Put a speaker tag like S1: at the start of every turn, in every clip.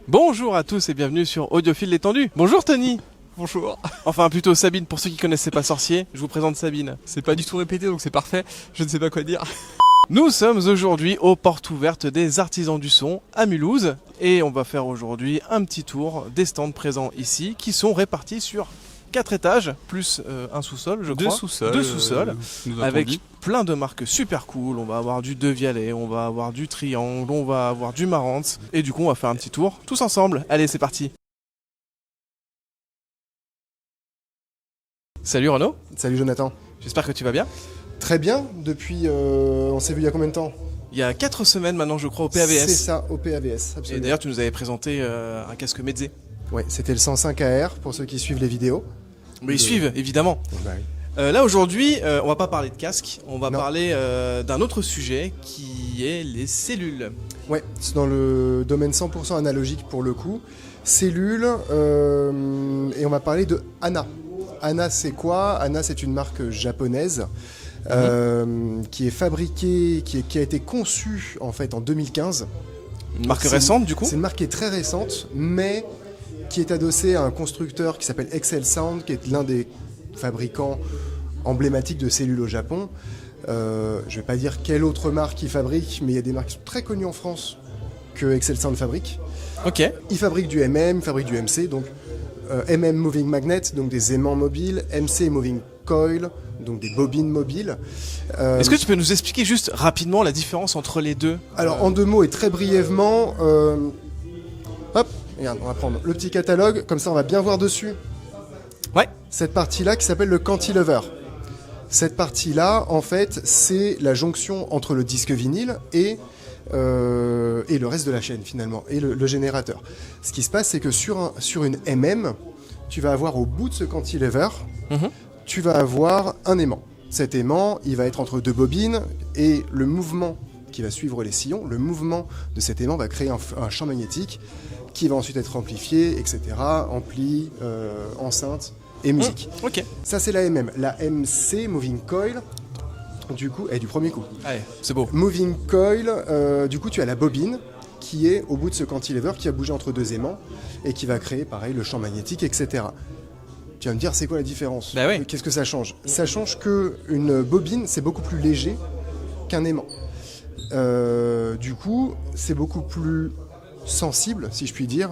S1: Bonjour à tous et bienvenue sur Audiophile détendu. Bonjour Tony.
S2: Bonjour.
S1: Enfin plutôt Sabine, pour ceux qui connaissaient pas Sorcier, je vous présente Sabine.
S2: C'est pas du tout répété donc c'est parfait, je ne sais pas quoi dire.
S1: Nous sommes aujourd'hui aux portes ouvertes des artisans du son à Mulhouse et on va faire aujourd'hui un petit tour des stands présents ici qui sont répartis sur 4 étages plus un sous-sol je crois. Deux sous-sols avec plein de marques super cool. On va avoir du De Vialet, on va avoir du Triangle, on va avoir du Marantz et du coup on va faire un petit tour tous ensemble. Allez c'est parti. Salut Renaud.
S3: Salut Jonathan.
S1: J'espère que tu vas bien.
S3: Très bien, depuis... on s'est vu il y a combien de temps?
S1: Il y a 4 semaines maintenant je crois au PAVS.
S3: C'est ça, au PAVS, absolument.
S1: Et d'ailleurs tu nous avais présenté un casque Meze.
S3: Ouais, c'était le 105 AR pour ceux qui suivent les vidéos.
S1: Mais ils suivent évidemment.
S3: Bah oui.
S1: Là aujourd'hui on va pas parler de casque, on va
S3: Non.
S1: parler d'un autre sujet qui est les cellules.
S3: Ouais, c'est dans le domaine 100% analogique pour le coup. Cellules, et on va parler de Anna. Anna c'est quoi? Anna c'est une marque japonaise qui est fabriquée, qui a été conçue en fait en 2015.
S1: Une marque récente du coup.
S3: C'est une marque qui est très récente, mais qui est adossée à un constructeur qui s'appelle Excel Sound, qui est l'un des fabricants emblématiques de cellules au Japon. Je ne vais pas dire quelle autre marque il fabrique, mais il y a des marques qui sont très connues en France que Excel Sound fabrique.
S1: Ok.
S3: Il fabrique du MM, il fabrique du MC, donc MM Moving Magnet, donc des aimants mobiles, MC Moving Coil, donc des bobines mobiles.
S1: Est-ce que tu peux nous expliquer juste rapidement la différence entre les deux?
S3: Alors en deux mots et très brièvement, hop, regarde, on va prendre le petit catalogue, comme ça on va bien voir dessus.
S1: Ouais.
S3: Cette partie-là qui s'appelle le cantilever. Cette partie-là, en fait, c'est la jonction entre le disque vinyle et le reste de la chaîne finalement, et le générateur. Ce qui se passe, c'est que sur une MM, tu vas avoir au bout de ce cantilever, tu vas avoir un aimant. Cet aimant, il va être entre deux bobines, et le mouvement qui va suivre les sillons, le mouvement de cet aimant va créer un champ magnétique qui va ensuite être amplifié, etc. Ampli, enceinte et musique.
S1: Ok.
S3: Ça, c'est la MM. La MC, Moving Coil, du coup, est du premier coup.
S1: Allez, c'est beau.
S3: Moving Coil, du coup, tu as la bobine qui est au bout de ce cantilever qui va bouger entre deux aimants et qui va créer, pareil, le champ magnétique, etc. Tu vas me dire, c'est quoi la différence?
S1: Bah ouais.
S3: Qu'est-ce que ça change? Ça change qu'une bobine, c'est beaucoup plus léger qu'un aimant. Du coup, c'est beaucoup plus sensible, si je puis dire,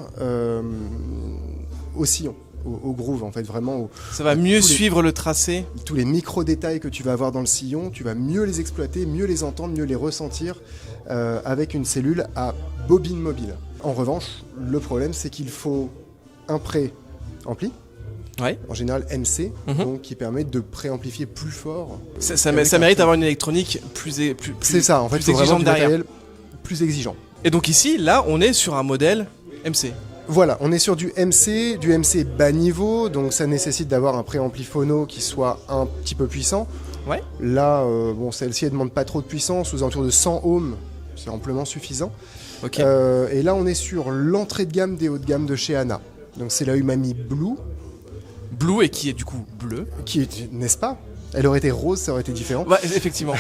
S3: au sillon, au groove, en fait, vraiment.
S1: Ça va mieux suivre le tracé.
S3: Tous les micro-détails que tu vas avoir dans le sillon, tu vas mieux les exploiter, mieux les entendre, mieux les ressentir avec une cellule à bobine mobile. En revanche, le problème, c'est qu'il faut un pré-ampli,
S1: Ouais.
S3: en général MC, donc qui permet de préamplifier plus fort.
S1: Ça mérite d'avoir une électronique plus
S3: C'est ça, en fait,
S1: plus
S3: il faut vraiment
S1: exigeante
S3: du
S1: derrière.
S3: matériel plus exigeant.
S1: Et donc ici, là, on est sur un modèle MC.
S3: Voilà, on est sur du MC bas niveau, donc ça nécessite d'avoir un préampli phono qui soit un petit peu puissant.
S1: Ouais.
S3: Là, bon, celle-ci, elle demande pas trop de puissance, aux alentours de 100 ohms, c'est amplement suffisant.
S1: Ok.
S3: Et là, on est sur l'entrée de gamme des hauts de gamme de chez Anna. Donc c'est la Umami Blue,
S1: Blue et qui est du coup bleu.
S3: qui est, n'est-ce pas? Elle aurait été rose, ça aurait été différent.
S1: Ouais, effectivement.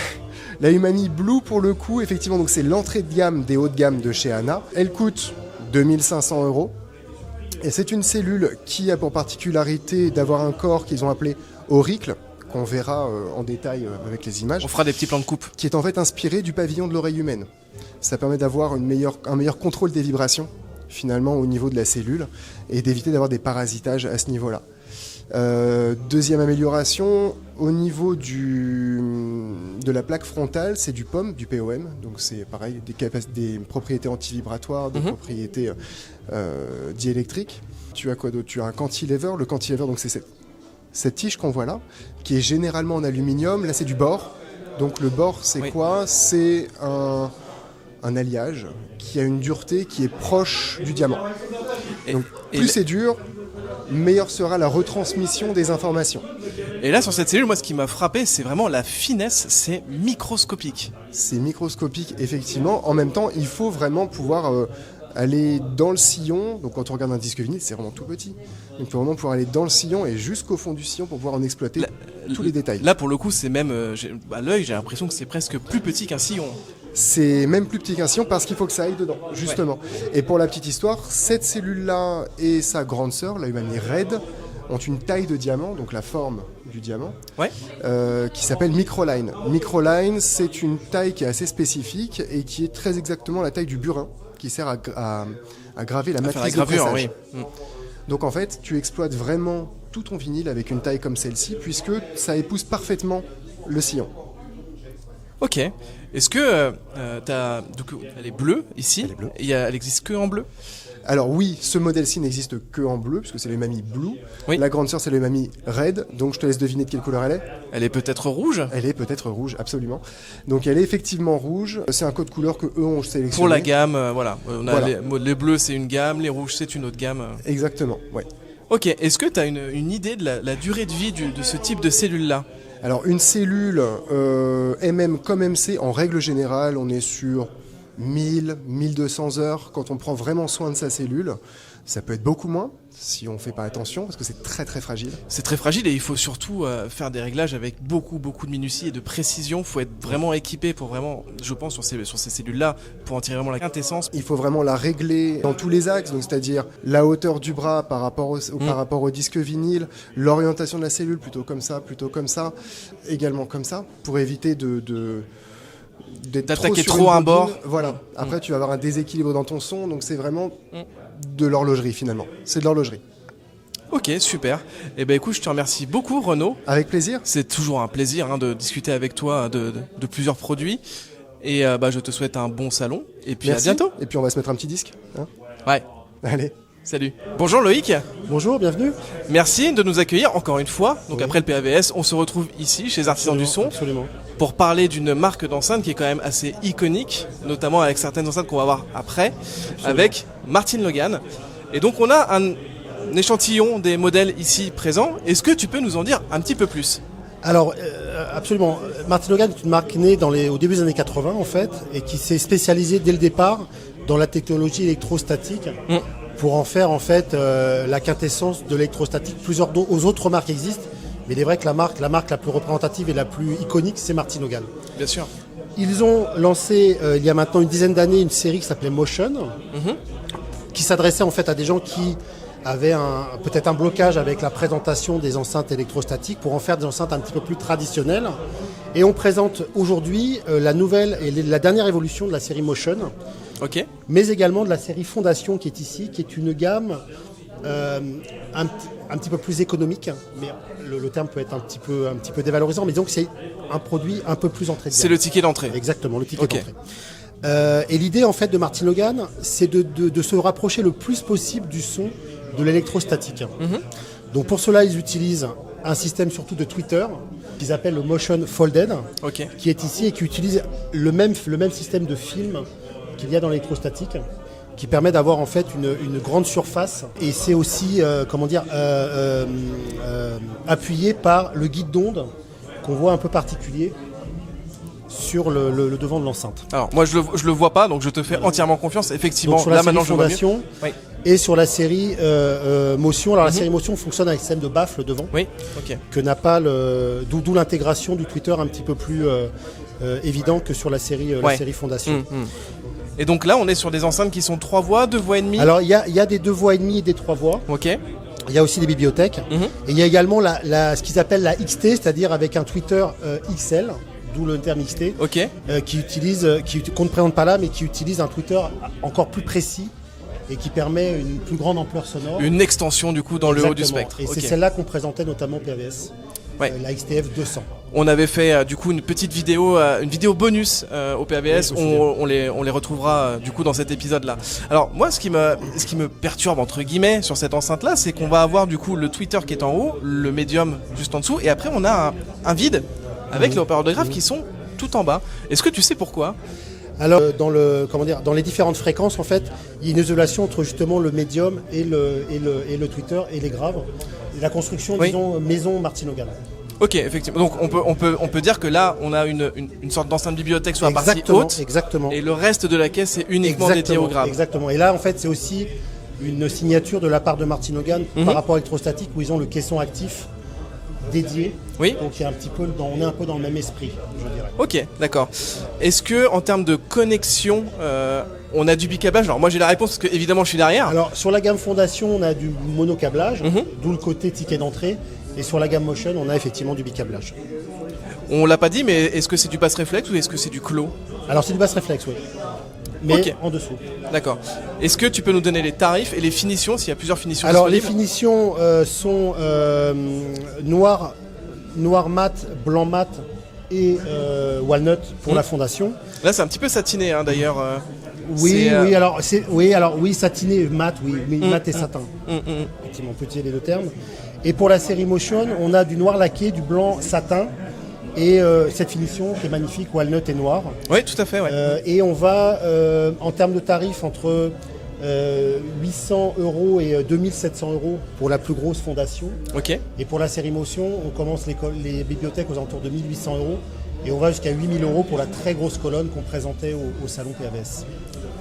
S3: La Umami Blue, pour le coup, effectivement, donc c'est l'entrée de gamme des hauts de gamme de chez Anna. Elle coûte 2500 €. Et c'est une cellule qui a pour particularité d'avoir un corps qu'ils ont appelé auricle, qu'on verra en détail avec les images,
S1: On fera des petits plans de coupe.
S3: qui est en fait inspiré du pavillon de l'oreille humaine. Ça permet d'avoir un meilleur contrôle des vibrations, finalement, au niveau de la cellule, et d'éviter d'avoir des parasitages à ce niveau-là. Deuxième amélioration, au niveau de la plaque frontale, c'est du POM, du POM, donc c'est pareil, des propriétés antivibratoires, des propriétés diélectriques. Tu as quoi d'autre? Tu as un cantilever. Le cantilever, donc c'est cette tige qu'on voit là, qui est généralement en aluminium. Là, c'est du bore. Donc le bore, c'est quoi? C'est un alliage qui a une dureté qui est proche du diamant. Donc plus c'est dur, meilleure sera la retransmission des informations.
S1: Et là, sur cette cellule, moi, ce qui m'a frappé, c'est vraiment la finesse, c'est microscopique.
S3: C'est microscopique, effectivement. En même temps, il faut vraiment pouvoir aller dans le sillon. Donc quand on regarde un disque vinyle, c'est vraiment tout petit. Donc il faut vraiment pouvoir aller dans le sillon et jusqu'au fond du sillon pour pouvoir en exploiter tous les détails.
S1: Là, pour le coup, c'est même, à l'œil, j'ai l'impression que c'est presque plus petit qu'un sillon.
S3: C'est même plus petit qu'un sillon parce qu'il faut que ça aille dedans, justement. Et pour la petite histoire, cette cellule-là et sa grande sœur, la Humani Red, ont une taille de diamant, donc la forme du diamant, qui s'appelle Microline. Microline, c'est une taille qui est assez spécifique et qui est très exactement la taille du burin, qui sert à graver la matrice de pressage. Donc en fait, tu exploites vraiment tout ton vinyle avec une taille comme celle-ci, puisque ça épouse parfaitement le sillon.
S1: Ok. Est-ce que elle est bleue ici?
S3: Elle est bleue.
S1: Elle existe que en bleu?
S3: Alors oui, ce modèle-ci n'existe que en bleu, puisque c'est le Umami Blue.
S1: Oui.
S3: La grande sœur, c'est le Umami Red, donc je te laisse deviner de quelle couleur elle est.
S1: Elle est peut-être rouge?
S3: Elle est peut-être rouge, absolument. Donc elle est effectivement rouge. C'est un code couleur que eux ont sélectionné.
S1: Pour la gamme, voilà. On a
S3: Voilà.
S1: les bleus, c'est une gamme, les rouges, c'est une autre gamme.
S3: Exactement, ouais.
S1: Ok, est-ce que tu as une idée de la durée de vie de ce type de cellule-là?
S3: Alors une cellule MM comme MC, en règle générale, on est sur 1000, 1200 heures quand on prend vraiment soin de sa cellule. Ça peut être beaucoup moins si on ne fait pas attention parce que c'est très très fragile.
S1: C'est très fragile et il faut surtout faire des réglages avec beaucoup de minutie et de précision. Il faut être vraiment équipé pour vraiment, je pense, sur ces cellules-là, pour en tirer vraiment la quintessence.
S3: Il faut vraiment la régler dans tous les axes, donc c'est-à-dire la hauteur du bras par rapport au disque vinyle, l'orientation de la cellule plutôt comme ça, également comme ça, pour éviter
S1: d'attaquer
S3: sur
S1: trop
S3: une
S1: un bord.
S3: Voilà. Après, tu vas avoir un déséquilibre dans ton son, donc c'est vraiment de l'horlogerie finalement. C'est de l'horlogerie.
S1: Ok, super. Eh ben écoute, je te remercie beaucoup, Renaud.
S3: Avec plaisir.
S1: C'est toujours un plaisir de discuter avec toi de plusieurs produits. Et je te souhaite un bon salon. Et puis
S3: Merci.
S1: à bientôt.
S3: Et puis on va se mettre un petit disque. Hein,
S1: Ouais.
S3: allez.
S1: Salut. Bonjour Loïc.
S4: Bonjour, bienvenue.
S1: Merci de nous accueillir encore une fois. Donc après le PAVS, on se retrouve ici chez Artisans du Son
S4: Absolument.
S1: pour parler d'une marque d'enceinte qui est quand même assez iconique, notamment avec certaines enceintes qu'on va voir après, avec Martin Logan. Et donc on a un échantillon des modèles ici présents. Est-ce que tu peux nous en dire un petit peu plus?
S4: Alors, absolument. Martin Logan est une marque née au début des années 80 en fait, et qui s'est spécialisée dès le départ dans la technologie électrostatique. Pour en faire en fait la quintessence de l'électrostatique. Plusieurs autres marques existent, mais il est vrai que la marque la plus représentative et la plus iconique, c'est Martin Logan.
S1: Bien sûr.
S4: Ils ont lancé il y a maintenant une dizaine d'années une série qui s'appelait Motion, qui s'adressait en fait à des gens qui avaient peut-être un blocage avec la présentation des enceintes électrostatiques pour en faire des enceintes un petit peu plus traditionnelles. Et on présente aujourd'hui la nouvelle et la dernière évolution de la série Motion.
S1: Ok.
S4: Mais également de la série Fondation qui est ici, qui est une gamme un petit peu plus économique, mais le terme peut être un petit peu dévalorisant, mais disons que c'est un produit un peu plus entrée de gamme.
S1: C'est le ticket d'entrée.
S4: Exactement, le ticket d'entrée. Et l'idée en fait de Martin Logan, c'est de se rapprocher le plus possible du son de l'électrostatique. Donc pour cela, ils utilisent un système surtout de Twitter qu'ils appellent le Motion Folded, qui est ici et qui utilise le même système de film qu'il y a dans l'électrostatique, qui permet d'avoir en fait une grande surface, et c'est aussi appuyé par le guide d'onde qu'on voit un peu particulier sur le devant de l'enceinte.
S1: Alors moi je le vois pas, donc je te fais entièrement confiance. Effectivement,
S4: donc, sur
S1: là
S4: la
S1: maintenant
S4: série
S1: je vois mieux.
S4: Fondation et sur la série Motion. Alors la série Motion fonctionne avec un système de baffle devant, que n'a pas d'où l'intégration du Twitter un petit peu plus évident que sur la série Fondation.
S1: Et donc là on est sur des enceintes qui sont 3 voix, 2 voix et demie.
S4: Alors il y a des 2 voix et demie et des 3 voix.
S1: Ok.
S4: Il y a aussi des bibliothèques. Et il y a également ce qu'ils appellent la XT, c'est-à-dire avec un Twitter XL, d'où le terme XT, qu'on ne présente pas là, mais qui utilise un Twitter encore plus précis et qui permet une plus grande ampleur sonore.
S1: Une extension du coup dans le haut du spectre.
S4: Et c'est celle-là qu'on présentait notamment au PAVS, la XTF 200.
S1: On avait fait du coup une petite vidéo, une vidéo bonus au PAVS. On les retrouvera du coup dans cet épisode-là. Alors moi, ce qui me perturbe entre guillemets sur cette enceinte-là, c'est qu'on va avoir du coup le Twitter qui est en haut, le médium juste en dessous, et après on a un vide avec les haut-parleurs de grave qui sont tout en bas. Est-ce que tu sais pourquoi?
S4: Alors dans les différentes fréquences en fait, il y a une isolation entre justement le médium et le Twitter et les graves. Et la construction, disons, maison Martin Logan.
S1: Ok, effectivement. Donc on peut dire que là on a une sorte d'enceinte bibliothèque sur la partie haute.
S4: Exactement.
S1: Et le reste de la caisse c'est uniquement dédié au grave.
S4: Exactement. Et là en fait c'est aussi une signature de la part de Martin Logan par rapport à l'électrostatique où ils ont le caisson actif dédié.
S1: Oui.
S4: Donc il y a un petit peu, on est un peu dans le même esprit, je dirais.
S1: Ok, d'accord. Est-ce que en termes de connexion, on a du bicablage? Alors moi j'ai la réponse parce que évidemment je suis derrière.
S4: Alors sur la gamme Fondation, on a du monocablage, d'où le côté ticket d'entrée. Et sur la gamme Motion, on a effectivement du bicablage.
S1: On l'a pas dit, mais est-ce que c'est du basse réflexe ou est-ce que c'est du clos?
S4: Alors c'est du basse réflexe, oui. Mais
S1: Ok.
S4: en dessous.
S1: D'accord. Est-ce que tu peux nous donner les tarifs et les finitions, s'il y a plusieurs finitions
S4: Alors les
S1: disponibles?
S4: finitions sont noir mat, blanc mat et walnut pour la Fondation.
S1: Là c'est un petit peu satiné hein, d'ailleurs.
S4: Oui,
S1: c'est,
S4: oui, satiné, mat, oui, mais mat et satin. Effectivement, on peut utiliser les deux termes. Et pour la série Motion, on a du noir laqué, du blanc satin et cette finition qui est magnifique, walnut et noir.
S1: Oui, tout à fait. Ouais.
S4: Et on va, en termes de tarifs, entre 800 € et 2700 € pour la plus grosse Fondation.
S1: Ok.
S4: Et pour la série Motion, on commence les bibliothèques aux alentours de 1800 € et on va jusqu'à 8000 € pour la très grosse colonne qu'on présentait au salon PAVS.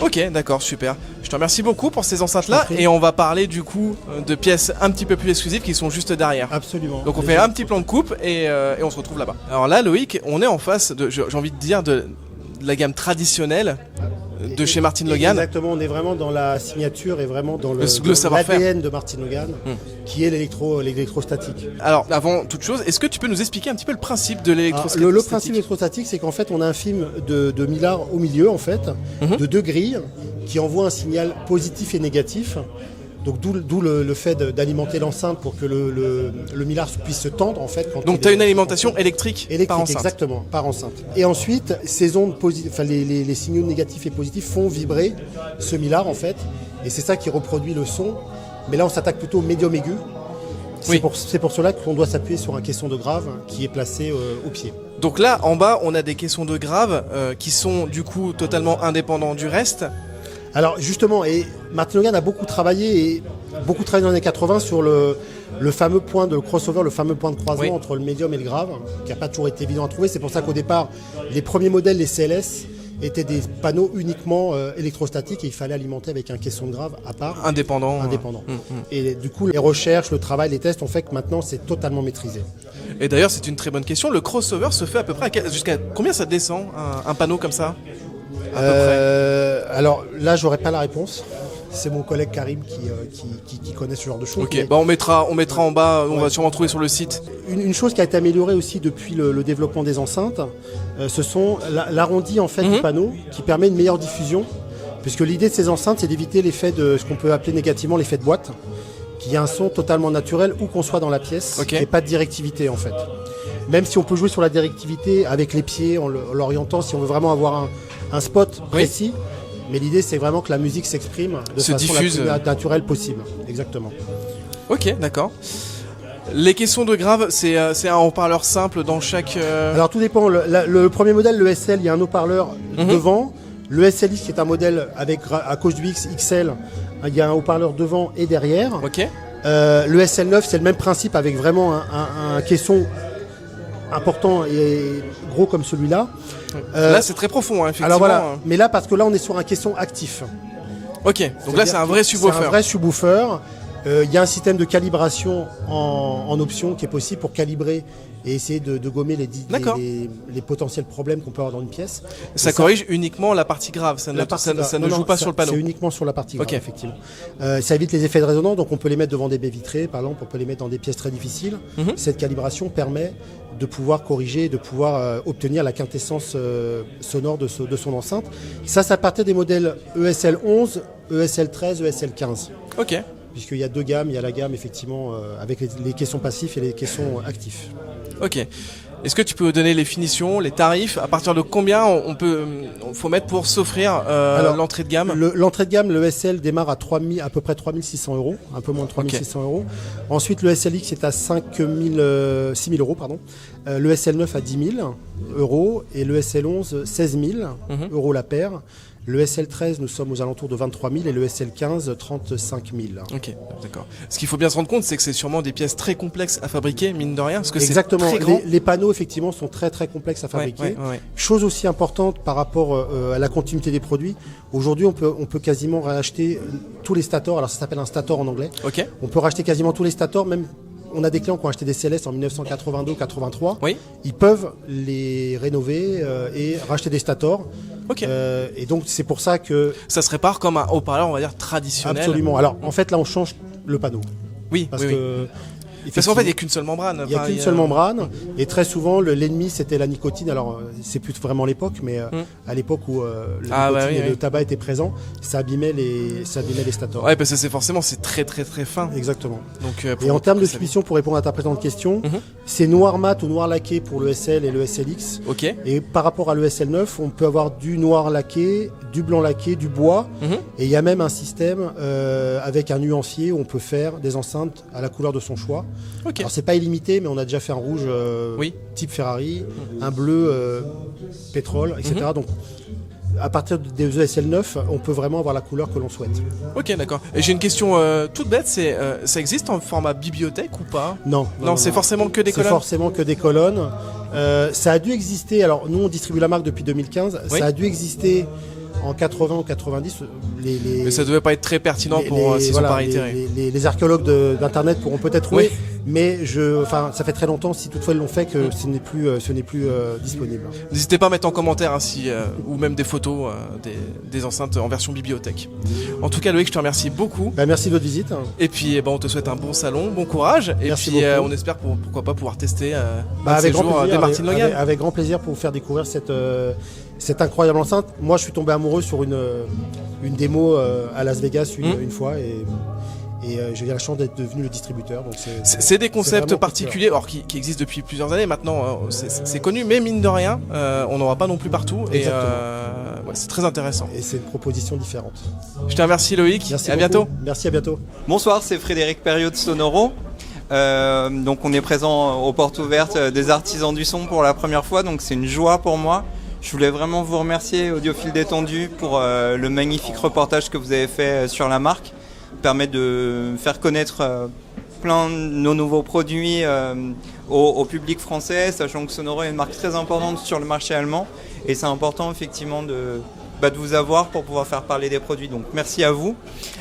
S1: Ok, d'accord, super. Je te remercie beaucoup pour ces enceintes-là
S4: Je t'en prie.
S1: et on va parler du coup de pièces un petit peu plus exclusives qui sont juste derrière.
S4: Absolument.
S1: Donc on fait un petit plan de coupe et on se retrouve là-bas. Alors là, Loïc, on est en face de, j'ai envie de dire, de la gamme traditionnelle de chez Martin Logan.
S4: Exactement, on est vraiment dans la signature et vraiment dans
S1: Le
S4: dans
S1: savoir-faire.
S4: l'ADN de Martin Logan, qui est l'électrostatique.
S1: Alors, avant toute chose, est-ce que tu peux nous expliquer un petit peu le principe de
S4: Alors,
S1: l'électrostatique?
S4: le principe d'électrostatique, c'est qu'en fait, on a un film de millard au milieu, en fait, de deux grilles qui envoient un signal positif et négatif. Donc d'où le fait d'alimenter l'enceinte pour que le millard puisse se tendre en fait.
S1: Donc tu as une alimentation électrique par enceinte.
S4: Exactement, par enceinte. Et ensuite, ces ondes les signaux négatifs et positifs font vibrer ce millard en fait. Et c'est ça qui reproduit le son. Mais là, on s'attaque plutôt au médium aigu.
S1: Oui.
S4: C'est pour cela qu'on doit s'appuyer sur un caisson de grave qui est placé au pied.
S1: Donc là, en bas, on a des caissons de grave qui sont du coup totalement indépendants du reste.
S4: Alors justement, et Martin Logan a beaucoup travaillé dans les années 80 sur le fameux point de crossover, le fameux point de croisement entre le médium et le grave, qui n'a pas toujours été évident à trouver. C'est pour ça qu'au départ, les premiers modèles, les CLS, étaient des panneaux uniquement électrostatiques et il fallait alimenter avec un caisson de grave à part.
S1: Indépendant.
S4: Et du coup, les recherches, le travail, les tests ont fait que maintenant, c'est totalement maîtrisé.
S1: Et d'ailleurs, c'est une très bonne question. Le crossover se fait à peu près jusqu'à combien ça descend un panneau comme ça? À peu près.
S4: Alors là, j'aurais pas la réponse. C'est mon collègue Karim qui connaît ce genre de choses.
S1: Ok, bah on mettra en bas, on va sûrement trouver sur le site.
S4: Une chose qui a été améliorée aussi depuis le développement des enceintes, ce sont l'arrondi en fait du panneau qui permet une meilleure diffusion. Puisque l'idée de ces enceintes, c'est d'éviter l'effet de ce qu'on peut appeler négativement l'effet de boîte, qui a un son totalement naturel où qu'on soit dans la pièce, qui n'est pas de directivité en fait. Même si on peut jouer sur la directivité avec les pieds, en l'orientant, si on veut vraiment avoir un spot précis. Mais l'idée, c'est vraiment que la musique s'exprime de façon la plus naturelle possible. Exactement.
S1: Ok, d'accord. Les caissons de grave, c'est un haut-parleur simple dans chaque...
S4: Alors tout dépend. Le premier modèle, le SL, il y a un haut-parleur devant. Le SLX, qui est un modèle à cause du XL, il y a un haut-parleur devant et derrière.
S1: Ok.
S4: Le SL9, c'est le même principe avec vraiment un caisson important et gros comme celui-là.
S1: Là, c'est très profond, hein, effectivement.
S4: Alors voilà, mais là, parce que là, on est sur un caisson actif.
S1: Ok, donc là, c'est un vrai subwoofer.
S4: C'est un vrai subwoofer. Il y a un système de calibration en option qui est possible pour calibrer et essayer de gommer les potentiels problèmes qu'on peut avoir dans une pièce.
S1: Ça corrige uniquement la partie grave, ça ne joue pas sur le panneau.
S4: C'est uniquement sur la partie grave, effectivement. Ça évite les effets de résonance, donc on peut les mettre devant des baies vitrées, par exemple, on peut les mettre dans des pièces très difficiles. Cette calibration permet de pouvoir corriger, de pouvoir obtenir la quintessence sonore de son enceinte. Ça partait des modèles ESL 11, ESL 13, ESL 15.
S1: Ok.
S4: Puisqu'il y a deux gammes, il y a la gamme effectivement avec les caissons passifs et les caissons actifs.
S1: Ok. Est-ce que tu peux donner les finitions, les tarifs? À partir de combien faut mettre pour s'offrir l'entrée de gamme?
S4: L'entrée de gamme, le SL démarre à peu près 3600 €, un peu moins de 3600 €. Ensuite, le SLX est à 6 000 €, pardon. Le SL9 à 10 000 € et le SL11 16 000 € la paire. Le SL13, nous sommes aux alentours de 23 000 et le SL15, 35 000.
S1: Ok, d'accord. Ce qu'il faut bien se rendre compte, c'est que c'est sûrement des pièces très complexes à fabriquer, mine de rien, parce que
S4: exactement.
S1: C'est très grand.
S4: Les panneaux, effectivement, sont très très complexes à fabriquer. Ouais. Chose aussi importante par rapport à la continuité des produits. Aujourd'hui, on peut quasiment racheter tous les stators. Alors ça s'appelle un stator en anglais.
S1: Ok.
S4: On peut racheter quasiment tous les stators, même on a des clients qui ont acheté des CLS en 1982-83.
S1: Oui.
S4: Ils peuvent les rénover et racheter des Stator.
S1: Ok.
S4: Et donc c'est pour ça que
S1: Ça se répare comme un haut-parleur, on va dire, traditionnel.
S4: absolument. Alors en fait là on change le panneau
S1: Oui,
S4: parce
S1: oui, oui.
S4: que
S1: Parce qu'en fait, il n'y a qu'une seule membrane.
S4: il n'y a
S1: Enfin,
S4: qu'une seule membrane et très souvent l'ennemi c'était la nicotine. Alors c'est plus vraiment l'époque, mais à l'époque où la nicotine
S1: oui,
S4: et
S1: oui.
S4: le tabac étaient présents, ça abîmait les Stator.
S1: Ouais, parce que c'est très très très fin.
S4: Exactement.
S1: Donc,
S4: Et en termes de finition, pour répondre à ta présente question, c'est noir mat ou noir laqué pour le SL et le SLX.
S1: Ok.
S4: Et par rapport à l'ESL9, on peut avoir du noir laqué, du blanc laqué, du bois. Et il y a même un système avec un nuancier où on peut faire des enceintes à la couleur de son choix.
S1: Ok.
S4: Alors c'est pas illimité, mais on a déjà fait un rouge
S1: Oui.
S4: type Ferrari, un bleu pétrole, etc. Donc à partir des ESL9, on peut vraiment avoir la couleur que l'on souhaite.
S1: Ok, d'accord. Et j'ai une question toute bête, c'est ça existe en format bibliothèque ou pas?
S4: Non,
S1: C'est forcément que des
S4: c'est
S1: colonnes.
S4: forcément que des colonnes. Ça a dû exister, alors nous on distribue la marque depuis 2015,
S1: Oui.
S4: ça a dû exister en 80 ou 90.
S1: Mais ça devait pas être très pertinent pour s'ils
S4: voilà,
S1: sont pas réitérés.
S4: les archéologues d'internet pourront peut-être trouver,
S1: Oui.
S4: mais ça fait très longtemps, si toutefois ils l'ont fait, que ce n'est plus disponible.
S1: N'hésitez pas à mettre en commentaire ou même des photos des enceintes en version bibliothèque. En tout cas, Loïc, je te remercie beaucoup.
S4: Bah, merci de votre visite.
S1: Et puis, on te souhaite un bon salon, bon courage. Et
S4: Merci
S1: puis,
S4: beaucoup.
S1: on espère pourquoi pas pouvoir tester
S4: Avec grand plaisir,
S1: des Martin Logan.
S4: avec grand plaisir pour vous faire découvrir cette incroyable enceinte. Moi, je suis tombé amoureux sur une démo à Las Vegas une fois et j'ai eu la chance d'être devenu le distributeur. Donc
S1: C'est des concepts
S4: vraiment
S1: particuliers alors, qui existent depuis plusieurs années. Maintenant, c'est connu, mais mine de rien, on n'en aura pas non plus partout. Et c'est très intéressant.
S4: Et c'est une proposition différente.
S1: Je te remercie, Loïc.
S4: Merci
S1: et à
S4: beaucoup.
S1: bientôt.
S4: Merci, à bientôt.
S5: Bonsoir, c'est Frédéric Perriot de Sonoro. Donc on est présent aux portes ouvertes des artisans du son pour la première fois, donc c'est une joie pour moi. Je voulais vraiment vous remercier, Audiophile Détendu, pour le magnifique reportage que vous avez fait sur la marque. Permet de faire connaître plein de nos nouveaux produits au public français, sachant que Sonoro est une marque très importante sur le marché allemand. Et c'est important effectivement de vous avoir pour pouvoir faire parler des produits. Donc merci à vous.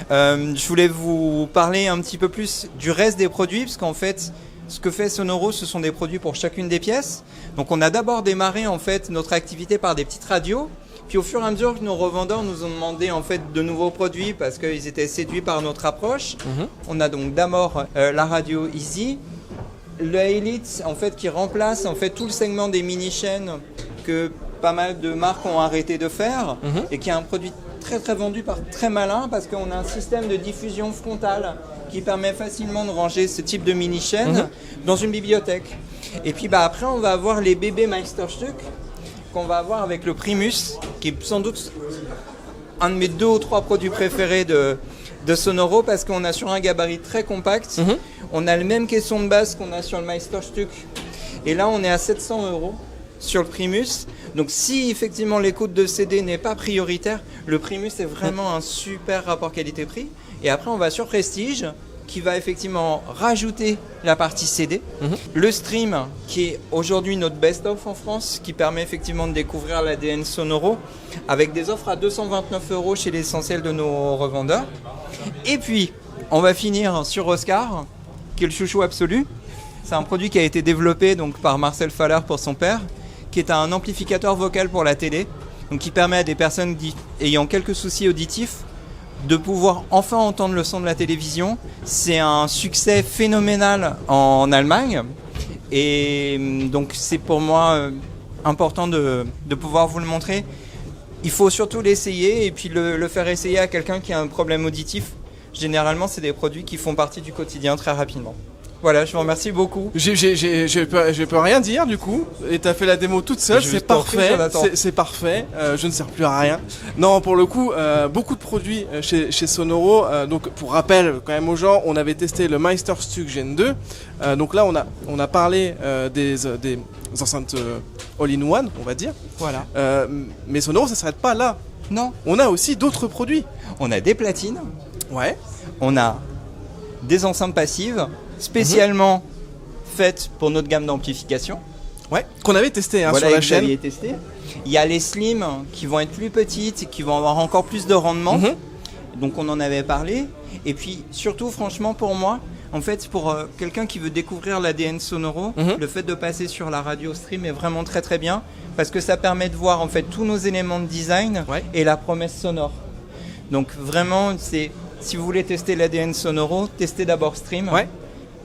S5: Je voulais vous parler un petit peu plus du reste des produits, parce qu'en fait, ce que fait Sonoro, ce sont des produits pour chacune des pièces. Donc on a d'abord démarré en fait notre activité par des petites radios. Puis au fur et à mesure que nos revendeurs nous ont demandé en fait de nouveaux produits parce qu'ils étaient séduits par notre approche, on a donc d'abord la radio Easy, le Elite en fait qui remplace en fait tout le segment des mini chaînes que pas mal de marques ont arrêté de faire et qui est un produit très très vendu par très malin parce qu'on a un système de diffusion frontale qui permet facilement de ranger ce type de mini chaîne dans une bibliothèque. Et puis après on va avoir les bébés Meisterstück qu'on va avoir avec le Primus, qui est sans doute un de mes 2 ou 3 produits préférés de Sonoro, parce qu'on a sur un gabarit très compact, on a le même caisson de base qu'on a sur le Meisterstück, et là on est à 700 € sur le Primus. Donc si effectivement l'écoute de CD n'est pas prioritaire, le Primus est vraiment un super rapport qualité-prix. Et après on va sur Prestige, qui va effectivement rajouter la partie CD. Le Stream, qui est aujourd'hui notre best-of en France, qui permet effectivement de découvrir l'ADN Sonoro, avec des offres à 229 € chez l'essentiel de nos revendeurs. Et puis, on va finir sur Oscar, qui est le chouchou absolu. C'est un produit qui a été développé donc, par Marcel Faller pour son père, qui est un amplificateur vocal pour la télé, donc qui permet à des personnes ayant quelques soucis auditifs de pouvoir enfin entendre le son de la télévision. C'est un succès phénoménal en Allemagne et donc c'est pour moi important de pouvoir vous le montrer. Il faut surtout l'essayer et puis le faire essayer à quelqu'un qui a un problème auditif. Généralement, c'est des produits qui font partie du quotidien très rapidement. Voilà, je vous remercie beaucoup.
S1: Je peux rien dire du coup. Et t'as fait la démo toute seule, c'est parfait. C'est parfait. Je ne sers plus à rien. Non, pour le coup, beaucoup de produits chez Sonoro. Donc, pour rappel, quand même aux gens, on avait testé le Meisterstück Gen 2. Donc là, on a parlé des enceintes all-in-one, on va dire.
S5: Voilà.
S1: Mais Sonoro, ça s'arrête pas là.
S5: Non.
S1: On a aussi d'autres produits.
S5: On a des platines.
S1: Ouais.
S5: On a des enceintes passives spécialement faites pour notre gamme d'amplification.
S1: Ouais, qu'on avait testé
S5: Voilà,
S1: sur la chaîne.
S5: Testé. Il y a les slim qui vont être plus petites et qui vont avoir encore plus de rendement. Donc on en avait parlé. Et puis surtout, franchement, pour moi, en fait, pour quelqu'un qui veut découvrir l'ADN Sonoro, le fait de passer sur la radio stream est vraiment très très bien parce que ça permet de voir en fait tous nos éléments de design et la promesse sonore. Donc vraiment, si vous voulez tester l'ADN Sonoro, testez d'abord stream.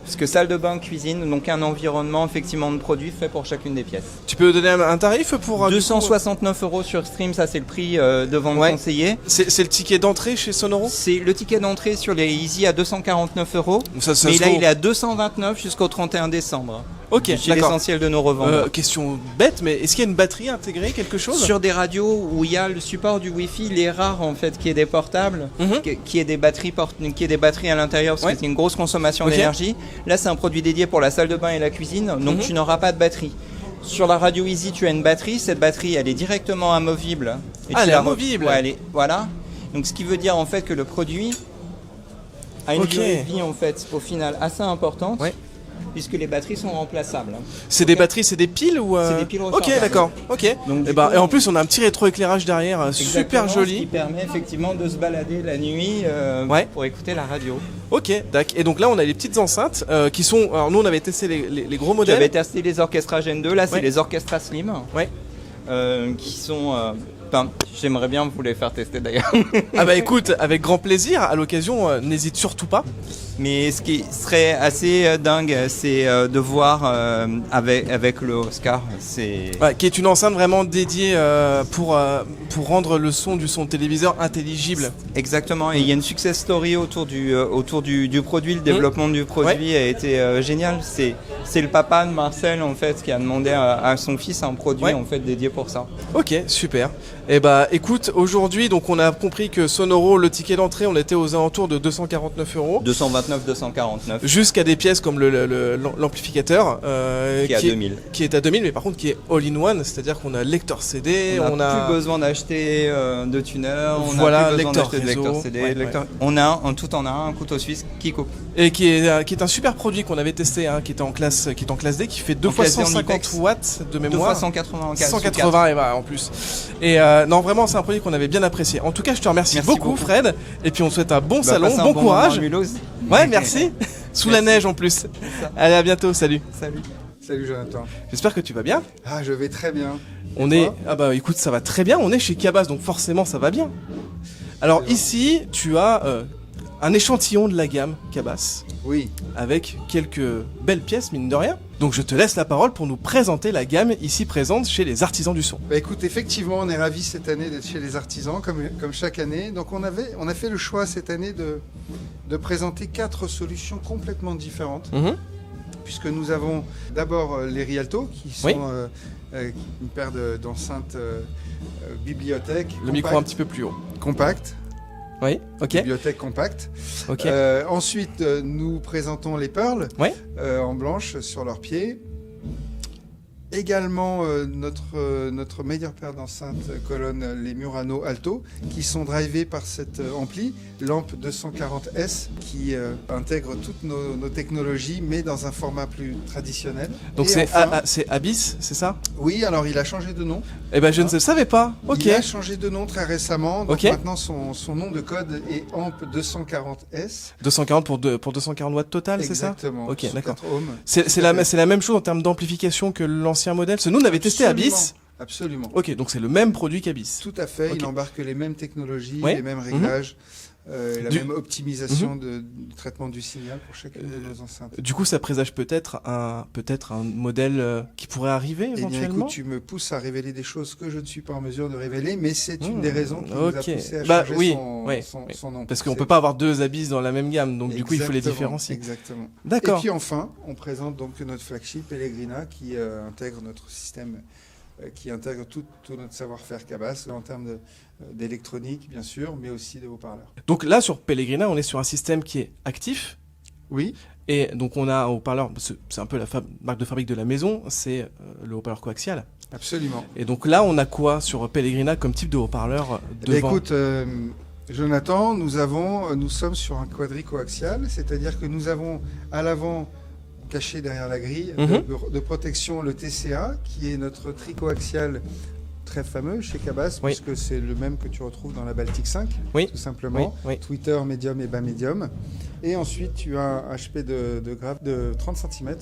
S5: Parce que salle de bain, cuisine, donc un environnement effectivement de produits fait pour chacune des pièces.
S1: Tu peux donner un tarif pour
S5: 269 € sur stream, ça c'est le prix de vente conseillé.
S1: C'est le ticket d'entrée chez Sonoro?
S5: C'est le ticket d'entrée sur les Easy à 249 €.
S1: Ça
S5: mais là il est à 229 jusqu'au 31 décembre.
S1: Ok,
S5: c'est l'essentiel de nos revendeurs.
S1: Question bête, mais est-ce qu'il y a une batterie intégrée, quelque chose?
S5: Sur des radios où il y a le support du Wi-Fi, il est rare en fait qu'il y ait des portables, qu'il y ait des batteries à l'intérieur parce que c'est une grosse consommation d'énergie. Là, c'est un produit dédié pour la salle de bain et la cuisine, donc tu n'auras pas de batterie. Sur la radio Easy, tu as une batterie. Cette batterie, elle est directement amovible.
S1: Elle est amovible.
S5: Voilà. Donc, ce qui veut dire en fait que le produit a une durée de vie en fait au final assez importante. Puisque les batteries sont remplaçables.
S1: C'est des batteries, c'est des piles ou
S5: C'est des piles rechargeables.
S1: Ok, d'accord. Ok.
S5: Donc,
S1: et en plus, on a un petit rétroéclairage derrière, super joli.
S5: Ce qui permet effectivement de se balader la nuit pour écouter la radio.
S1: Ok, d'accord. Et donc là, on a les petites enceintes qui sont. Alors nous, on avait testé les gros modèles.
S5: J'avais testé les Orchestra Gen 2. Là, c'est les Orchestra Slim. Qui sont. J'aimerais bien vous les faire tester d'ailleurs.
S1: Ah bah écoute, avec grand plaisir. À l'occasion, n'hésite surtout pas.
S5: Mais ce qui serait assez dingue, c'est de voir avec le Oscar.
S1: Qui est une enceinte vraiment dédiée pour rendre le son du son téléviseur intelligible.
S5: Exactement. Et il y a une success story autour du produit. Le développement du produit a été génial. C'est le papa de Marcel en fait qui a demandé à son fils un produit en fait dédié pour ça.
S1: Ok, super. Et bah écoute, aujourd'hui donc on a compris que Sonoro, le ticket d'entrée, on était aux alentours de 249 €.
S5: 249.
S1: Jusqu'à des pièces comme l'amplificateur
S5: qui est à 2000.
S1: Qui est à 2000, mais par contre qui est all-in-one, c'est-à-dire qu'on a lecteur CD,
S5: on n'a plus besoin d'acheter de tuner, on
S1: a
S5: plus besoin
S1: lecteur
S5: d'acheter de lecteur CD. On a un tout en un couteau suisse qui coupe.
S1: Et qui est un super produit qu'on avait testé, qui est en classe D, qui fait 2 fois 150 watts de mémoire.
S5: 2 fois 180
S1: 180 et bah, en plus. Et non, vraiment, c'est un produit qu'on avait bien apprécié. En tout cas, je te remercie beaucoup, Fred. Et puis on te souhaite un bon salon, bon courage. Ouais, merci. Sous la neige en plus. Allez, à bientôt. Salut.
S6: Salut Jonathan.
S1: J'espère que tu vas bien.
S6: Ah, je vais très bien.
S1: Ah bah écoute, ça va très bien. On est chez Cabas, donc forcément ça va bien. Alors ici, tu as un échantillon de la gamme Cabas.
S6: Oui.
S1: Avec quelques belles pièces, mine de rien. Donc je te laisse la parole pour nous présenter la gamme ici présente chez les artisans du son.
S6: Bah écoute, effectivement, on est ravis cette année d'être chez les artisans, comme chaque année. Donc on a fait le choix cette année de présenter 4 solutions complètement différentes. Puisque nous avons d'abord les Rialto, qui sont une paire d'enceintes bibliothèque.
S1: Le micro un petit peu plus haut.
S6: Compact.
S1: Oui, ok.
S6: Bibliothèque compacte.
S1: Ok.
S6: Ensuite, nous présentons les Pearl en blanche sur leurs pieds. Également notre meilleure paire d'enceintes colonne, les Murano Alto, qui sont drivées par cette ampli, lampe 240S, qui intègre toutes nos technologies, mais dans un format plus traditionnel.
S1: Donc c'est Abyss, c'est ça?
S6: Oui, alors il a changé de nom.
S1: Eh ben je ne savais pas. Ok.
S6: Il a changé de nom très récemment. Donc maintenant son nom de code est AMP 240S.
S1: 240 pour 240 watts total, c'est ça?
S6: Exactement.
S1: Ok, d'accord.
S6: 4 ohms.
S1: C'est la même chose en termes d'amplification que l'ancien modèle. Parce que nous on avait testé Abyss.
S6: Absolument.
S1: Ok, donc c'est le même produit qu'Abyss.
S6: Tout à fait. Il embarque les mêmes technologies, les mêmes réglages. La même optimisation du traitement du signal pour chacune de nos enceintes.
S1: Du coup, ça présage peut-être un modèle qui pourrait arriver éventuellement.
S6: Eh bien, écoute, tu me pousses à révéler des choses que je ne suis pas en mesure de révéler, mais c'est une des raisons qui nous a poussé à changer son nom.
S1: Parce qu'on peut pas avoir deux Abyss dans la même gamme, donc du coup, il faut les différencier.
S6: Exactement.
S1: D'accord.
S6: Et puis enfin, on présente donc notre flagship Pellegrina qui intègre notre système, qui intègre tout notre savoir-faire Cabas en termes d'électronique, bien sûr, mais aussi de haut-parleurs.
S1: Donc là, sur Pellegrina, on est sur un système qui est actif.
S6: Oui.
S1: Et donc on a un haut-parleur, c'est un peu la marque de fabrique de la maison, c'est le haut-parleur coaxial.
S6: Absolument.
S1: Et donc là, on a quoi sur Pellegrina comme type de haut-parleur devant?
S6: Écoute, Jonathan, nous sommes sur un quadricoaxial, c'est-à-dire que nous avons à l'avant, caché derrière la grille de protection, le TCA, qui est notre tricoaxial très fameux chez Cabas,
S1: Oui.
S6: puisque c'est le même que tu retrouves dans la Baltic 5,
S1: Oui.
S6: tout simplement.
S1: Oui, oui.
S6: Tweeter, médium et bas médium. Et ensuite, tu as un HP de grave de 30 cm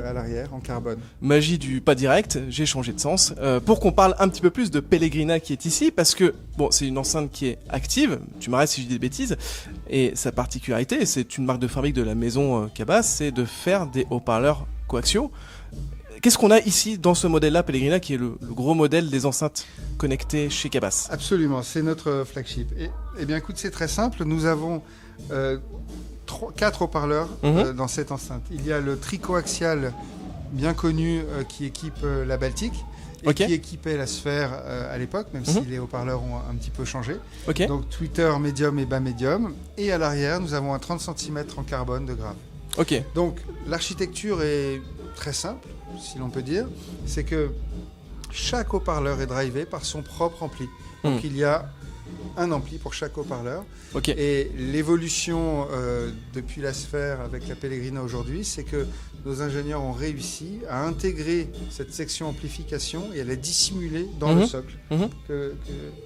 S6: à l'arrière, en carbone.
S1: Magie du pas direct, j'ai changé de sens. Pour qu'on parle un petit peu plus de Pellegrina qui est ici, parce que bon, c'est une enceinte qui est active, tu m'arrêtes si je dis des bêtises, et sa particularité, et c'est une marque de fabrique de la maison Cabas, c'est de faire des haut-parleurs coaxiaux. Qu'est-ce qu'on a ici dans ce modèle-là, Pellegrina, qui est le gros modèle des enceintes connectées chez Cabas?
S6: Absolument, c'est notre flagship. Et bien écoute, c'est très simple, nous avons 4 haut-parleurs dans cette enceinte. Il y a le tricoaxial bien connu qui équipe la Baltique et qui équipait la Sphère à l'époque, même si les haut-parleurs ont un petit peu changé. Donc tweeter, médium et bas médium. Et à l'arrière, nous avons un 30 cm en carbone de grave. Donc l'architecture est très simple, si l'on peut dire. C'est que chaque haut-parleur est drivé par son propre ampli. Donc il y a un ampli pour chaque haut-parleur. Et l'évolution depuis la Sphère avec la Pellegrina aujourd'hui, c'est que nos ingénieurs ont réussi à intégrer cette section amplification et à la dissimuler dans le socle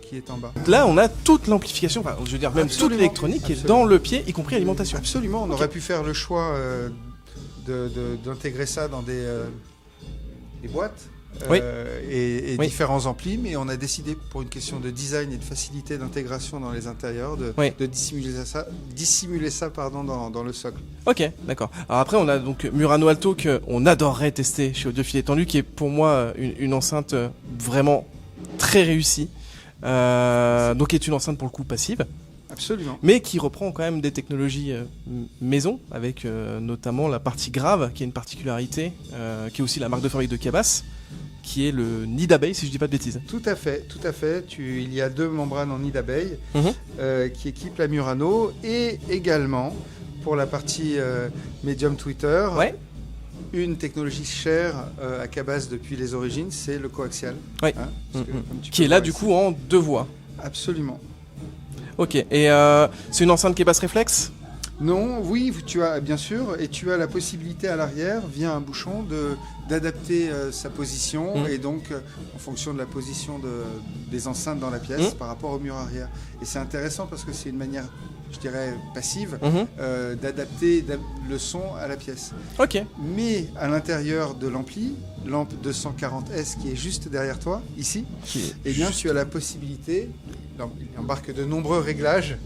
S6: qui est en bas.
S1: Là, on a toute l'amplification, enfin, je veux dire même toute l'électronique qui est dans le pied, y compris alimentation.
S6: Absolument, on aurait pu faire le choix d'intégrer ça dans des boîtes. Et différents amplis, mais on a décidé pour une question de design et de facilité d'intégration dans les intérieurs de dissimuler ça dans le socle.
S1: Ok, d'accord. Alors après on a donc Murano Alto qu'on adorerait tester chez Audiophile Étendu, qui est pour moi une enceinte vraiment très réussie, donc qui est une enceinte pour le coup passive.
S6: Absolument.
S1: Mais qui reprend quand même des technologies maison, avec notamment la partie grave, qui est une particularité, qui est aussi la marque de fabrique de Cabas, qui est le nid d'abeille, si je dis pas de bêtises.
S6: Tout à fait. Il y a 2 membranes en nid d'abeille qui équipent la Murano, et également pour la partie médium tweeter, une technologie chère à Cabas depuis les origines, c'est le coaxial.
S1: Qui est là du coup en 2 voies.
S6: Absolument.
S1: Ok, et c'est une enceinte Cabas réflexe?
S6: Non, oui, tu as bien sûr, et tu as la possibilité à l'arrière, via un bouchon, d'adapter sa position, et donc en fonction de la position des enceintes dans la pièce par rapport au mur arrière. Et c'est intéressant parce que c'est une manière, je dirais, passive d'adapter le son à la pièce. Mais à l'intérieur de l'ampli, lampe 240S qui est juste derrière toi, ici, eh bien tu as la possibilité, il embarque de nombreux réglages,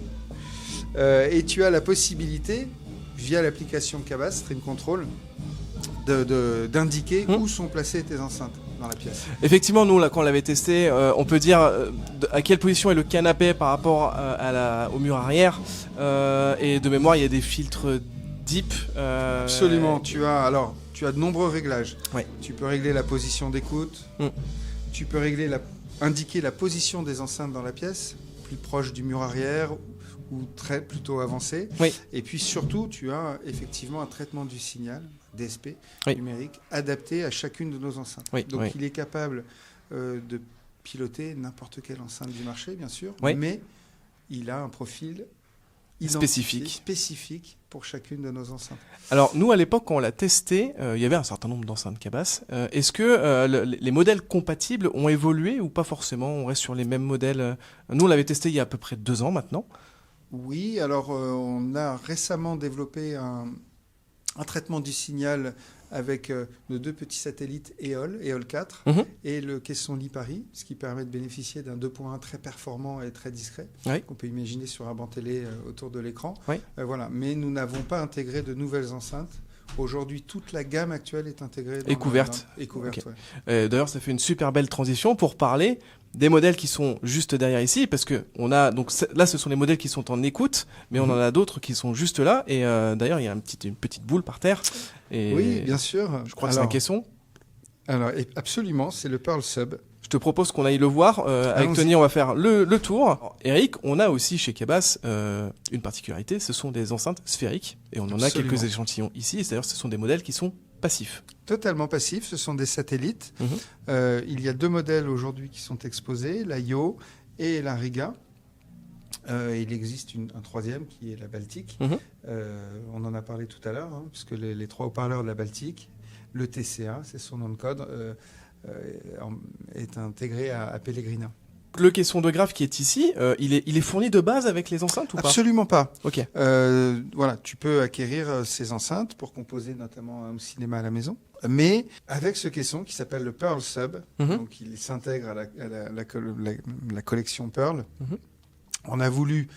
S6: et tu as la possibilité, via l'application Cabas Stream Control, d'indiquer où sont placées tes enceintes dans la pièce.
S1: Effectivement, nous, là, quand on l'avait testé, on peut dire à quelle position est le canapé par rapport au mur arrière. Et de mémoire, il y a des filtres deep.
S6: Absolument. Tu as de nombreux réglages. Tu peux régler la position d'écoute. Tu peux indiquer la position des enceintes dans la pièce, plus proche du mur arrière ou plutôt avancé. Et puis surtout, tu as effectivement un traitement du signal, DSP, numérique, adapté à chacune de nos enceintes. Donc il est capable de piloter n'importe quelle enceinte du marché, bien sûr, mais il a un profil spécifique pour chacune de nos enceintes.
S1: Alors nous, à l'époque, quand on l'a testé, il y avait un certain nombre d'enceintes Cabas. Est-ce que les modèles compatibles ont évolué ou pas forcément? On reste sur les mêmes modèles. Nous, on l'avait testé il y a à peu près 2 ans maintenant.
S6: Oui, alors on a récemment développé un traitement du signal avec nos 2 petits satellites EOL 4 et le caisson Lipari, ce qui permet de bénéficier d'un 2.1 très performant et très discret, qu'on peut imaginer sur un banc télé autour de l'écran. Voilà. Mais nous n'avons pas intégré de nouvelles enceintes. Aujourd'hui, toute la gamme actuelle est intégrée
S1: et couverte. D'ailleurs, ça fait une super belle transition pour parler des modèles qui sont juste derrière ici, parce que on a donc là, ce sont les modèles qui sont en écoute, mais on en a d'autres qui sont juste là. Et d'ailleurs, il y a une petite boule par terre. Et
S6: oui, bien sûr.
S1: Je crois que c'est un caisson.
S6: Alors, absolument, c'est le Pearl Sub.
S1: Je te propose qu'on aille le voir. Avec Tony, on va faire le tour. Eric, on a aussi chez Cabas une particularité, ce sont des enceintes sphériques. Et on en a quelques échantillons ici. Et d'ailleurs, ce sont des modèles qui sont passifs.
S6: Totalement passifs, ce sont des satellites. Il y a 2 modèles aujourd'hui qui sont exposés, la Yo et la Riga. Il existe un 3e qui est la Baltique. On en a parlé tout à l'heure, puisque les 3 haut-parleurs de la Baltique, le TCA, c'est son nom de code, est intégré à Pellegrina.
S1: Le caisson de graphe qui est ici, il est fourni de base avec les enceintes ou pas?
S6: Absolument pas.
S1: Ok.
S6: Voilà, tu peux acquérir ces enceintes pour composer notamment un cinéma à la maison. Mais avec ce caisson qui s'appelle le Pearl Sub, donc il s'intègre à la collection Pearl, on a voulu,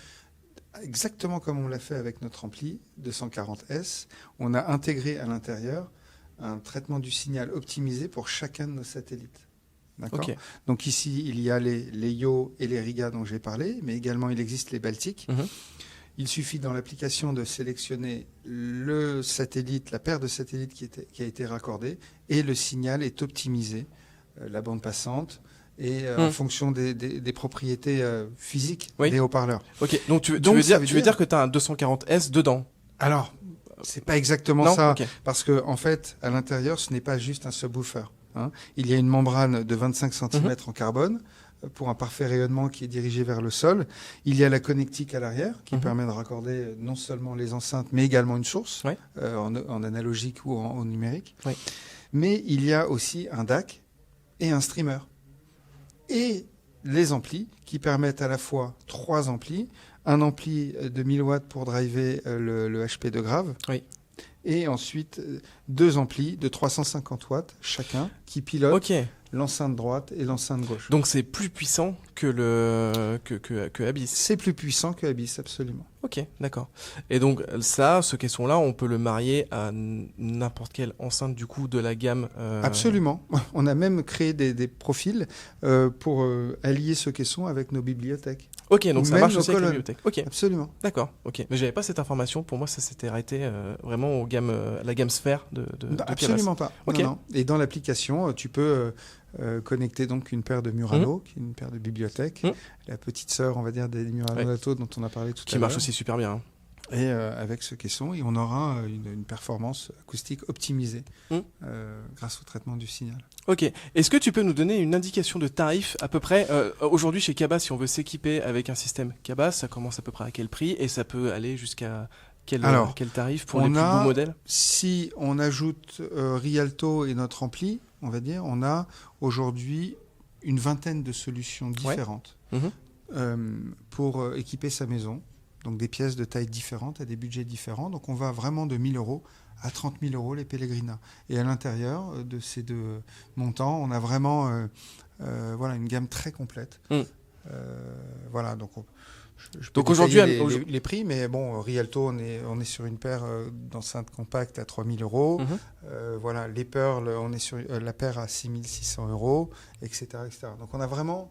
S6: exactement comme on l'a fait avec notre ampli 240S, on a intégré à l'intérieur un traitement du signal optimisé pour chacun de nos satellites. D'accord.
S1: Ok.
S6: Donc ici, il y a les Io et les Riga dont j'ai parlé, mais également il existe les Baltiques. Il suffit dans l'application de sélectionner le satellite, la paire de satellites qui a été raccordée, et le signal est optimisé, la bande passante, et en fonction des propriétés physiques des haut-parleurs.
S1: Ok, donc tu veux dire que tu as un 240S dedans?
S6: Alors, c'est pas exactement ça,
S1: okay.
S6: Parce que en fait, à l'intérieur, ce n'est pas juste un subwoofer. Hein. Il y a une membrane de 25 cm en carbone pour un parfait rayonnement qui est dirigé vers le sol. Il y a la connectique à l'arrière qui permet de raccorder non seulement les enceintes, mais également une source en analogique ou en numérique. Oui. Mais il y a aussi un DAC et un streamer. Et les amplis qui permettent à la fois 3 amplis, un ampli de 1000 watts pour driver le HP de Grave, et ensuite 2 amplis de 350 watts chacun qui pilotent l'enceinte droite et l'enceinte gauche.
S1: Donc c'est plus puissant que Abyss.
S6: C'est plus puissant que Abyss, absolument.
S1: Ok, d'accord. Et donc ce caisson-là, on peut le marier à n'importe quelle enceinte du coup de la gamme.
S6: Absolument. On a même créé des profils pour allier ce caisson avec nos bibliothèques.
S1: Ok, donc ça marche aussi avec la bibliothèque. Ok,
S6: absolument.
S1: D'accord. Ok, mais j'avais pas cette information. Pour moi, ça s'était arrêté vraiment la gamme Sphère de
S6: absolument pas.
S1: Okay.
S6: Non. Et dans l'application, tu peux connecter donc une paire de Murano, qui est une paire de bibliothèques, la petite sœur, on va dire, des Murano Lato dont on a parlé tout à l'heure.
S1: Qui marche aussi super bien.
S6: Et avec ce caisson, on aura une performance acoustique optimisée grâce au traitement du signal.
S1: Ok. Est-ce que tu peux nous donner une indication de tarif à peu près aujourd'hui chez Cabas, si on veut s'équiper avec un système Cabas, ça commence à peu près à quel prix et ça peut aller jusqu'à quel tarif pour les plus beaux modèles?
S6: Si on ajoute Rialto et notre ampli, on va dire, on a aujourd'hui une vingtaine de solutions différentes pour équiper sa maison. Donc des pièces de taille différentes, à des budgets différents. Donc on va vraiment de 1 000 € à 30 000 € les Pellegrina. Et à l'intérieur de ces 2 montants, on a vraiment une gamme très complète. Voilà, donc je peux
S1: aujourd'hui
S6: les prix, mais bon, Rialto, on est sur une paire d'enceintes compactes à 3 000 €. Voilà, les Pearl, on est sur la paire à 6 600 €, etc., etc. Donc on a vraiment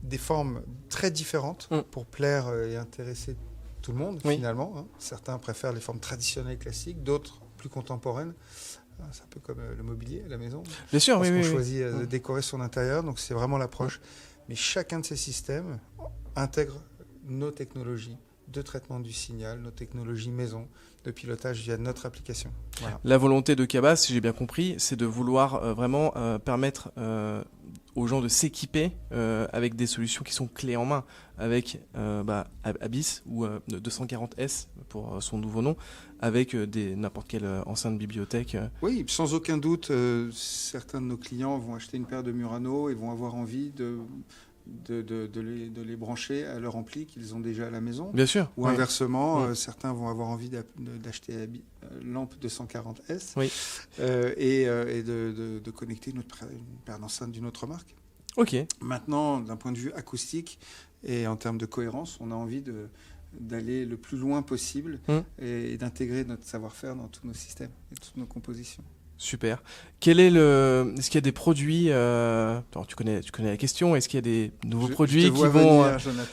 S6: des formes très différentes pour plaire et intéresser tout le monde, finalement. Hein. Certains préfèrent les formes traditionnelles classiques, d'autres plus contemporaines. C'est un peu comme le mobilier à la maison.
S1: Bien sûr,
S6: parce qu'on choisit de décorer son intérieur, donc c'est vraiment l'approche. Mais chacun de ces systèmes intègre nos technologies de traitement du signal, nos technologies maison, de pilotage via notre application. Voilà.
S1: La volonté de Cabas, si j'ai bien compris, c'est de vouloir vraiment permettre aux gens de s'équiper avec des solutions qui sont clés en main, avec Abyss ou 240S pour son nouveau nom, avec n'importe quelle enceinte bibliothèque.
S6: Oui, sans aucun doute, certains de nos clients vont acheter une paire de Murano et vont avoir envie de les brancher à leur ampli qu'ils ont déjà à la maison.
S1: Bien sûr.
S6: Ou inversement, certains vont avoir envie d'acheter lampe 240S et de connecter une paire d'enceintes d'une autre marque.
S1: Ok.
S6: Maintenant, d'un point de vue acoustique et en termes de cohérence, on a envie d'aller le plus loin possible et d'intégrer notre savoir-faire dans tous nos systèmes et toutes nos compositions.
S1: Super. Est-ce qu'il y a des produits tu connais la question. Est-ce qu'il y a des nouveaux produits qui vont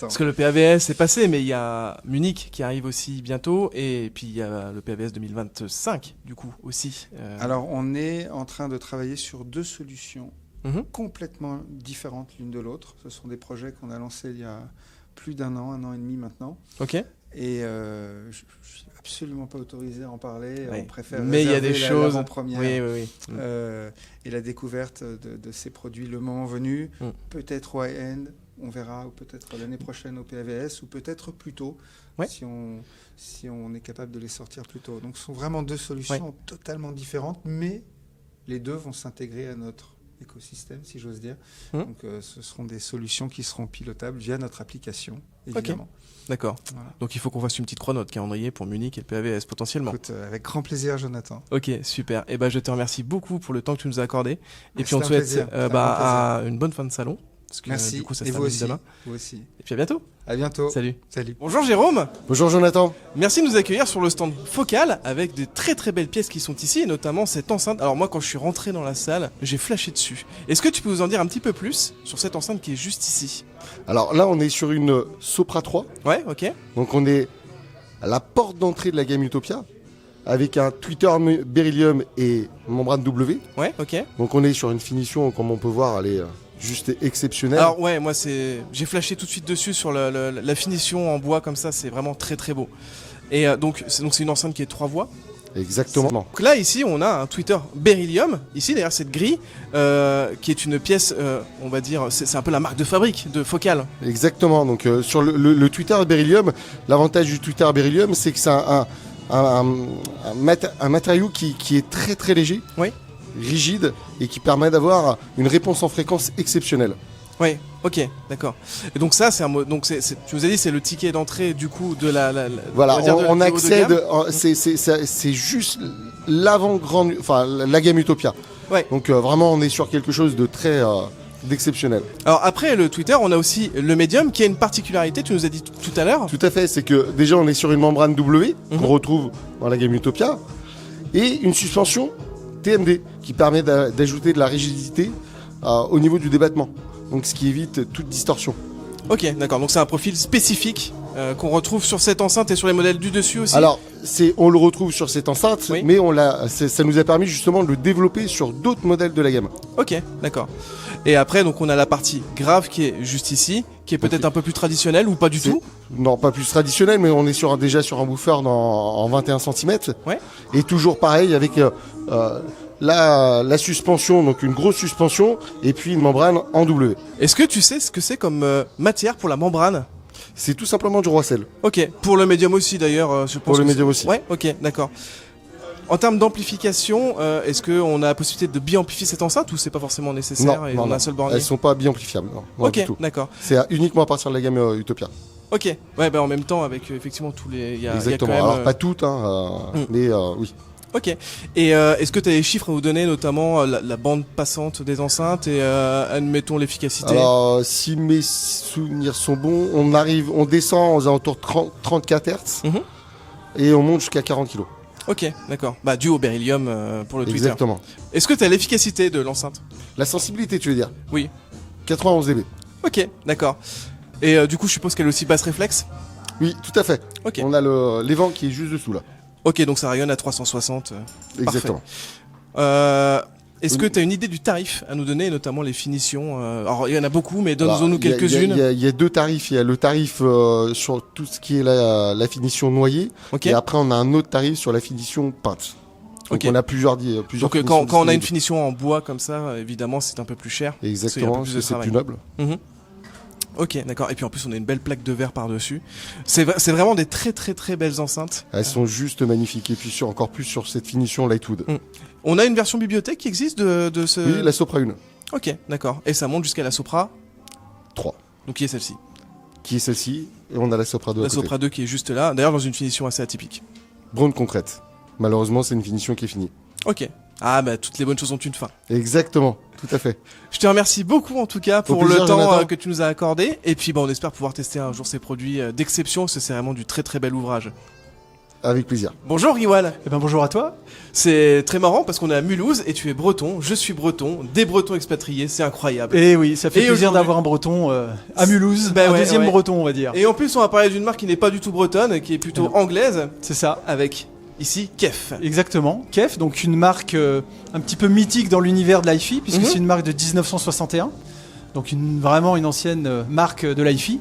S1: parce que le PAVS est passé, mais il y a Munich qui arrive aussi bientôt, et puis il y a le PAVS 2025 du coup aussi.
S6: Alors on est en train de travailler sur 2 solutions complètement différentes l'une de l'autre. Ce sont des projets qu'on a lancés il y a plus d'1 an, 1 an et demi maintenant.
S1: Ok.
S6: Et je suis absolument pas autorisé à en parler. On préfère
S1: mais il y a des choses
S6: l'avant-première.
S1: Oui.
S6: Et la découverte de ces produits le moment venu, peut-être au high-end, on verra, ou peut-être l'année prochaine au PAVS, ou peut-être plus tôt, si on est capable de les sortir plus tôt. Donc ce sont vraiment 2 solutions totalement différentes, mais les 2 vont s'intégrer à notre écosystème, si j'ose dire.
S1: Mhm.
S6: Donc, ce seront des solutions qui seront pilotables via notre application, évidemment.
S1: D'accord.
S6: Voilà.
S1: Donc il faut qu'on fasse une petite chrono de calendrier pour Munich et le PAVS potentiellement.
S6: Écoute, avec grand plaisir, Jonathan.
S1: Ok, super. Et je te remercie beaucoup pour le temps que tu nous as accordé. Et puis on te
S6: C'était un
S1: souhaite
S6: plaisir.
S1: une bonne fin de salon. Parce que,
S6: Merci.
S1: du coup, ça
S6: Et
S1: se
S6: vous
S1: termine
S6: aussi.
S1: demain.
S6: Vous aussi.
S1: Et puis à bientôt.
S6: À bientôt.
S1: Salut.
S6: Salut.
S1: Bonjour Jérôme.
S3: Bonjour Jonathan.
S1: Merci de nous accueillir sur le stand Focal avec des très très belles pièces qui sont ici et notamment cette enceinte. Alors moi quand je suis rentré dans la salle, j'ai flashé dessus. Est-ce que tu peux nous en dire un petit peu plus sur cette enceinte qui est juste ici?
S7: Alors là, on est sur une Sopra 3.
S1: Ouais, ok.
S7: Donc on est à la porte d'entrée de la gamme Utopia avec un Twitter Beryllium et membrane W.
S1: Ouais, ok.
S7: Donc on est sur une finition, comme on peut voir, elle est juste exceptionnelle.
S1: Alors ouais, moi j'ai flashé tout de suite dessus sur la finition en bois comme ça, c'est vraiment très très beau. Et donc c'est une enceinte qui est 3 voies.
S7: Exactement.
S1: Donc là ici on a un Twitter Beryllium, ici derrière cette grille, qui est une pièce, on va dire, c'est un peu la marque de fabrique de Focal.
S7: Exactement. Donc sur le Twitter Beryllium, l'avantage du Twitter Beryllium, c'est que c'est un matériau qui est très très léger,
S1: Oui.
S7: rigide et qui permet d'avoir une réponse en fréquence exceptionnelle.
S1: Oui, ok, d'accord. Et donc ça c'est un mot, donc tu nous as dit c'est le ticket d'entrée du coup de
S7: Voilà,
S1: va dire de-
S7: on
S1: du haut de
S7: accède,
S1: gamme.
S7: c'est juste l'avant-grande, enfin la gamme Utopia.
S1: Ouais.
S7: Donc vraiment on est sur quelque chose de très d'exceptionnel.
S1: Alors après le Twitter, on a aussi le Medium qui a une particularité, tu nous as dit tout à l'heure.
S7: Tout à fait, c'est que déjà on est sur une membrane W
S1: Mhm.
S7: qu'on retrouve dans la gamme Utopia et une suspension TMD qui permet d'ajouter de la rigidité au niveau du débattement. Donc ce qui évite toute distorsion.
S1: Ok, d'accord. Donc c'est un profil spécifique qu'on retrouve sur cette enceinte et sur les modèles du dessus aussi.
S7: Alors, on le retrouve sur cette enceinte,
S1: Oui.
S7: mais ça nous a permis justement de le développer sur d'autres modèles de la gamme.
S1: Ok, d'accord. Et après, donc on a la partie grave qui est juste ici, qui est peut-être
S7: Ok.
S1: un peu plus traditionnelle ou pas du
S7: C'est-
S1: tout.
S7: Non, pas plus traditionnel, mais on est déjà sur un woofer en 21 cm.
S1: Ouais.
S7: Et toujours pareil avec la suspension, donc une grosse suspension, et puis une membrane en W.
S1: Est-ce que tu sais ce que c'est comme matière pour la membrane?
S7: C'est tout simplement du Roissel.
S1: Ok, pour le médium aussi d'ailleurs, je pense.
S7: Pour le
S1: que
S7: médium
S1: c'est-
S7: aussi.
S1: Ouais, ok, d'accord. En termes d'amplification, est-ce qu'on a la possibilité de bien amplifier cette enceinte ou c'est pas forcément nécessaire et on a un seul bornier?
S7: Elles sont pas bien amplifiables. Non,
S1: Ok,
S7: du tout.
S1: d'accord.
S7: C'est uniquement à partir de la gamme Utopia.
S1: Ok, ouais, en même temps avec effectivement tous les, il y a quand
S7: Exactement.
S1: même.
S7: Alors pas toutes, mais oui.
S1: Ok. Et est-ce que tu as des chiffres à nous donner, notamment la bande passante des enceintes et admettons l'efficacité?
S7: Alors si mes souvenirs sont bons, on descend aux alentours de 34 Hz
S1: Mhm.
S7: et on monte jusqu'à 40 kg.
S1: Ok, d'accord. Bah dû au beryllium pour le Twitter.
S7: Exactement.
S1: Est-ce que tu as l'efficacité de l'enceinte?
S7: La sensibilité, tu veux dire?
S1: Oui.
S7: 91 dB.
S1: Ok, d'accord. Et du coup, je suppose qu'elle est aussi basse réflexe?
S7: Oui, tout à fait.
S1: Ok.
S7: On a les vents qui est juste dessous là.
S1: Ok, donc ça rayonne à 360.
S7: Exactement.
S1: Est-ce que tu as une idée du tarif à nous donner, notamment les finitions Alors, il y en a beaucoup, mais
S7: Alors,
S1: donne-nous
S7: il y a-
S1: quelques-unes.
S7: Il y a deux tarifs. Il y a le tarif sur tout ce qui est la finition noyée.
S1: Ok.
S7: Et après, on a un autre tarif sur la finition peinte. Donc
S1: Ok.
S7: on a plusieurs
S1: Donc
S7: finitions
S1: quand on a une
S7: disponibles.
S1: finition en bois comme ça, évidemment, c'est un peu plus cher.
S7: Exactement,
S1: parce qu'il y a un peu plus de
S7: c'est
S1: travail.
S7: plus noble.
S1: Mhm. Ok, d'accord. Et puis en plus, on a une belle plaque de verre par-dessus. C'est vraiment des très très très belles enceintes.
S7: Elles sont juste magnifiques. Et puis encore plus sur cette finition Lightwood.
S1: On a une version bibliothèque qui existe de ce...
S7: Oui, la Sopra 1.
S1: Ok, d'accord. Et ça monte jusqu'à la Sopra,
S7: 3.
S1: donc qui est celle-ci.
S7: Qui est celle-ci. Et on a la Sopra 2 à
S1: La
S7: côté.
S1: Sopra 2 qui est juste là, d'ailleurs dans une finition assez atypique.
S7: Brown concrète. Malheureusement, c'est une finition qui est finie.
S1: Ok. Ah bah toutes les bonnes choses ont une fin.
S7: Exactement, tout à fait.
S1: Je te remercie beaucoup en tout cas pour
S7: plaisir,
S1: le temps
S7: Jonathan.
S1: que tu nous as accordé. Et puis on espère pouvoir tester un jour ces produits d'exception, parce que c'est vraiment du très très bel ouvrage.
S7: Avec plaisir.
S1: Bonjour Riwal.
S2: Eh ben bonjour à toi.
S1: C'est très marrant parce qu'on est à Mulhouse et tu es breton, je suis breton, des bretons expatriés, c'est incroyable.
S2: Et oui, ça fait
S1: Et
S2: plaisir
S1: aujourd'hui-
S2: d'avoir un breton à Mulhouse,
S1: Bah
S2: un
S1: ouais,
S2: deuxième
S1: ouais.
S2: breton on va dire.
S1: Et en plus on va parler d'une marque qui n'est pas du tout bretonne, qui est plutôt
S2: Non.
S1: anglaise,
S2: C'est ça.
S1: avec ici Kef.
S2: Exactement, Kef, donc une marque un petit peu mythique dans l'univers de l'hi-fi, puisque
S1: Mhm.
S2: c'est une marque de 1961, donc vraiment une ancienne marque de l'hi-fi.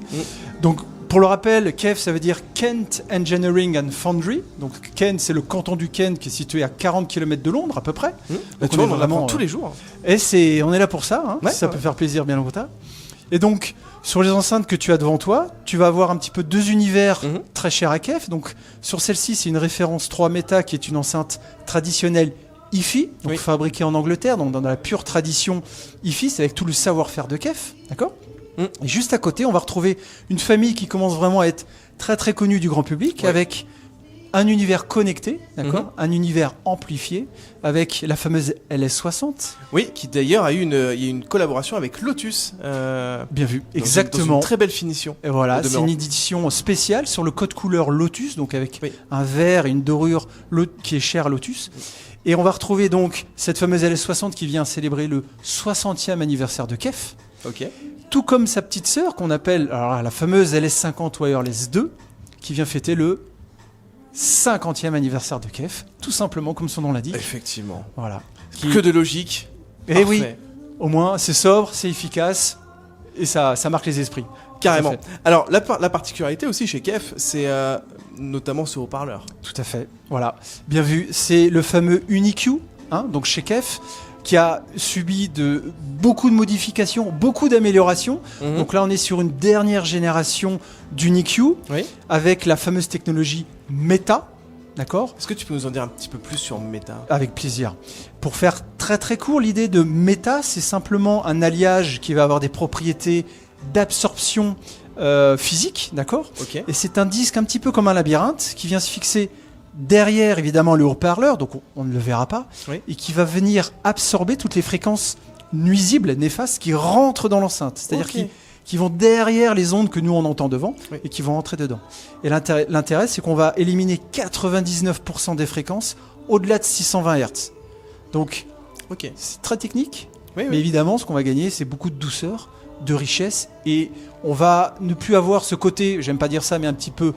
S2: Donc pour le rappel, Kef ça veut dire Kent Engineering and Foundry, donc Kent c'est le canton du Kent qui est situé à 40 km de Londres à peu près.
S1: Bah,
S2: Donc
S1: tu
S2: on
S1: vois,
S2: est
S1: on en apprend
S2: vraiment,
S1: tous les jours.
S2: Et on est là pour ça, hein,
S1: Ouais,
S2: si ça
S1: ouais.
S2: peut faire plaisir bien longtemps. Et donc, sur les enceintes que tu as devant toi, tu vas avoir un petit peu deux univers
S1: Mhm.
S2: très chers à Kef. Donc, sur celle-ci, c'est une référence 3 Meta qui est une enceinte traditionnelle hi-fi, donc
S1: Oui.
S2: fabriqué en Angleterre, donc dans la pure tradition hi-fi, c'est avec tout le savoir-faire de Kef, d'accord. Et juste à côté, on va retrouver une famille qui commence vraiment à être très très connue du grand public,
S1: Ouais.
S2: avec un univers connecté, d'accord, un univers amplifié, avec la fameuse LS60.
S1: Oui, qui d'ailleurs il y a eu une collaboration avec Lotus.
S2: Bien vu,
S1: Dans une
S2: exactement.
S1: très belle finition.
S2: Et voilà,
S1: au
S2: c'est
S1: demeurant.
S2: une édition spéciale sur le code couleur Lotus, donc avec
S1: Oui.
S2: un vert et une dorure qui est chère à Lotus. Et on va retrouver donc cette fameuse LS60 qui vient célébrer le 60e anniversaire de Kef,
S1: Ok.
S2: tout comme sa petite sœur qu'on appelle alors, la fameuse LS50 Wireless 2, qui vient fêter le 50e anniversaire de Kef, tout simplement comme son nom l'indique.
S1: Effectivement.
S2: Voilà.
S1: Que de logique.
S2: Et oui,
S1: Parfait.
S2: au moins c'est sobre, c'est efficace et ça marque les esprits.
S1: Carrément.
S2: Tout à fait.
S1: Alors, la particularité aussi chez Kef, c'est notamment ce haut-parleur.
S2: Tout à fait. Voilà. Bien vu. C'est le fameux UniQ, donc chez Kef, qui a subi beaucoup de modifications, beaucoup d'améliorations. Donc là, on est sur une dernière génération d'UniQ
S1: Oui.
S2: avec la fameuse technologie Meta. D'accord ?
S1: Est-ce que tu peux nous en dire un petit peu plus sur Meta?
S2: Avec plaisir. Pour faire très très court, l'idée de Meta, c'est simplement un alliage qui va avoir des propriétés d'absorption physique, d'accord ?
S1: Ok.
S2: Et c'est un disque un petit peu comme un labyrinthe qui vient se fixer derrière évidemment le haut-parleur, donc on ne le verra pas,
S1: Oui.
S2: et qui va venir absorber toutes les fréquences nuisibles, néfastes, qui rentrent dans l'enceinte. C'est-à-dire
S1: Ok.
S2: qui vont derrière les ondes que nous on entend devant
S1: Oui.
S2: et qui vont entrer dedans. Et l'intérêt, c'est qu'on va éliminer 99% des fréquences au-delà de 620 Hz. Donc
S1: Ok.
S2: c'est très technique,
S1: Oui,
S2: mais
S1: oui.
S2: évidemment ce qu'on va gagner, c'est beaucoup de douceur, de richesse, et on va ne plus avoir ce côté, j'aime pas dire ça, mais un petit peu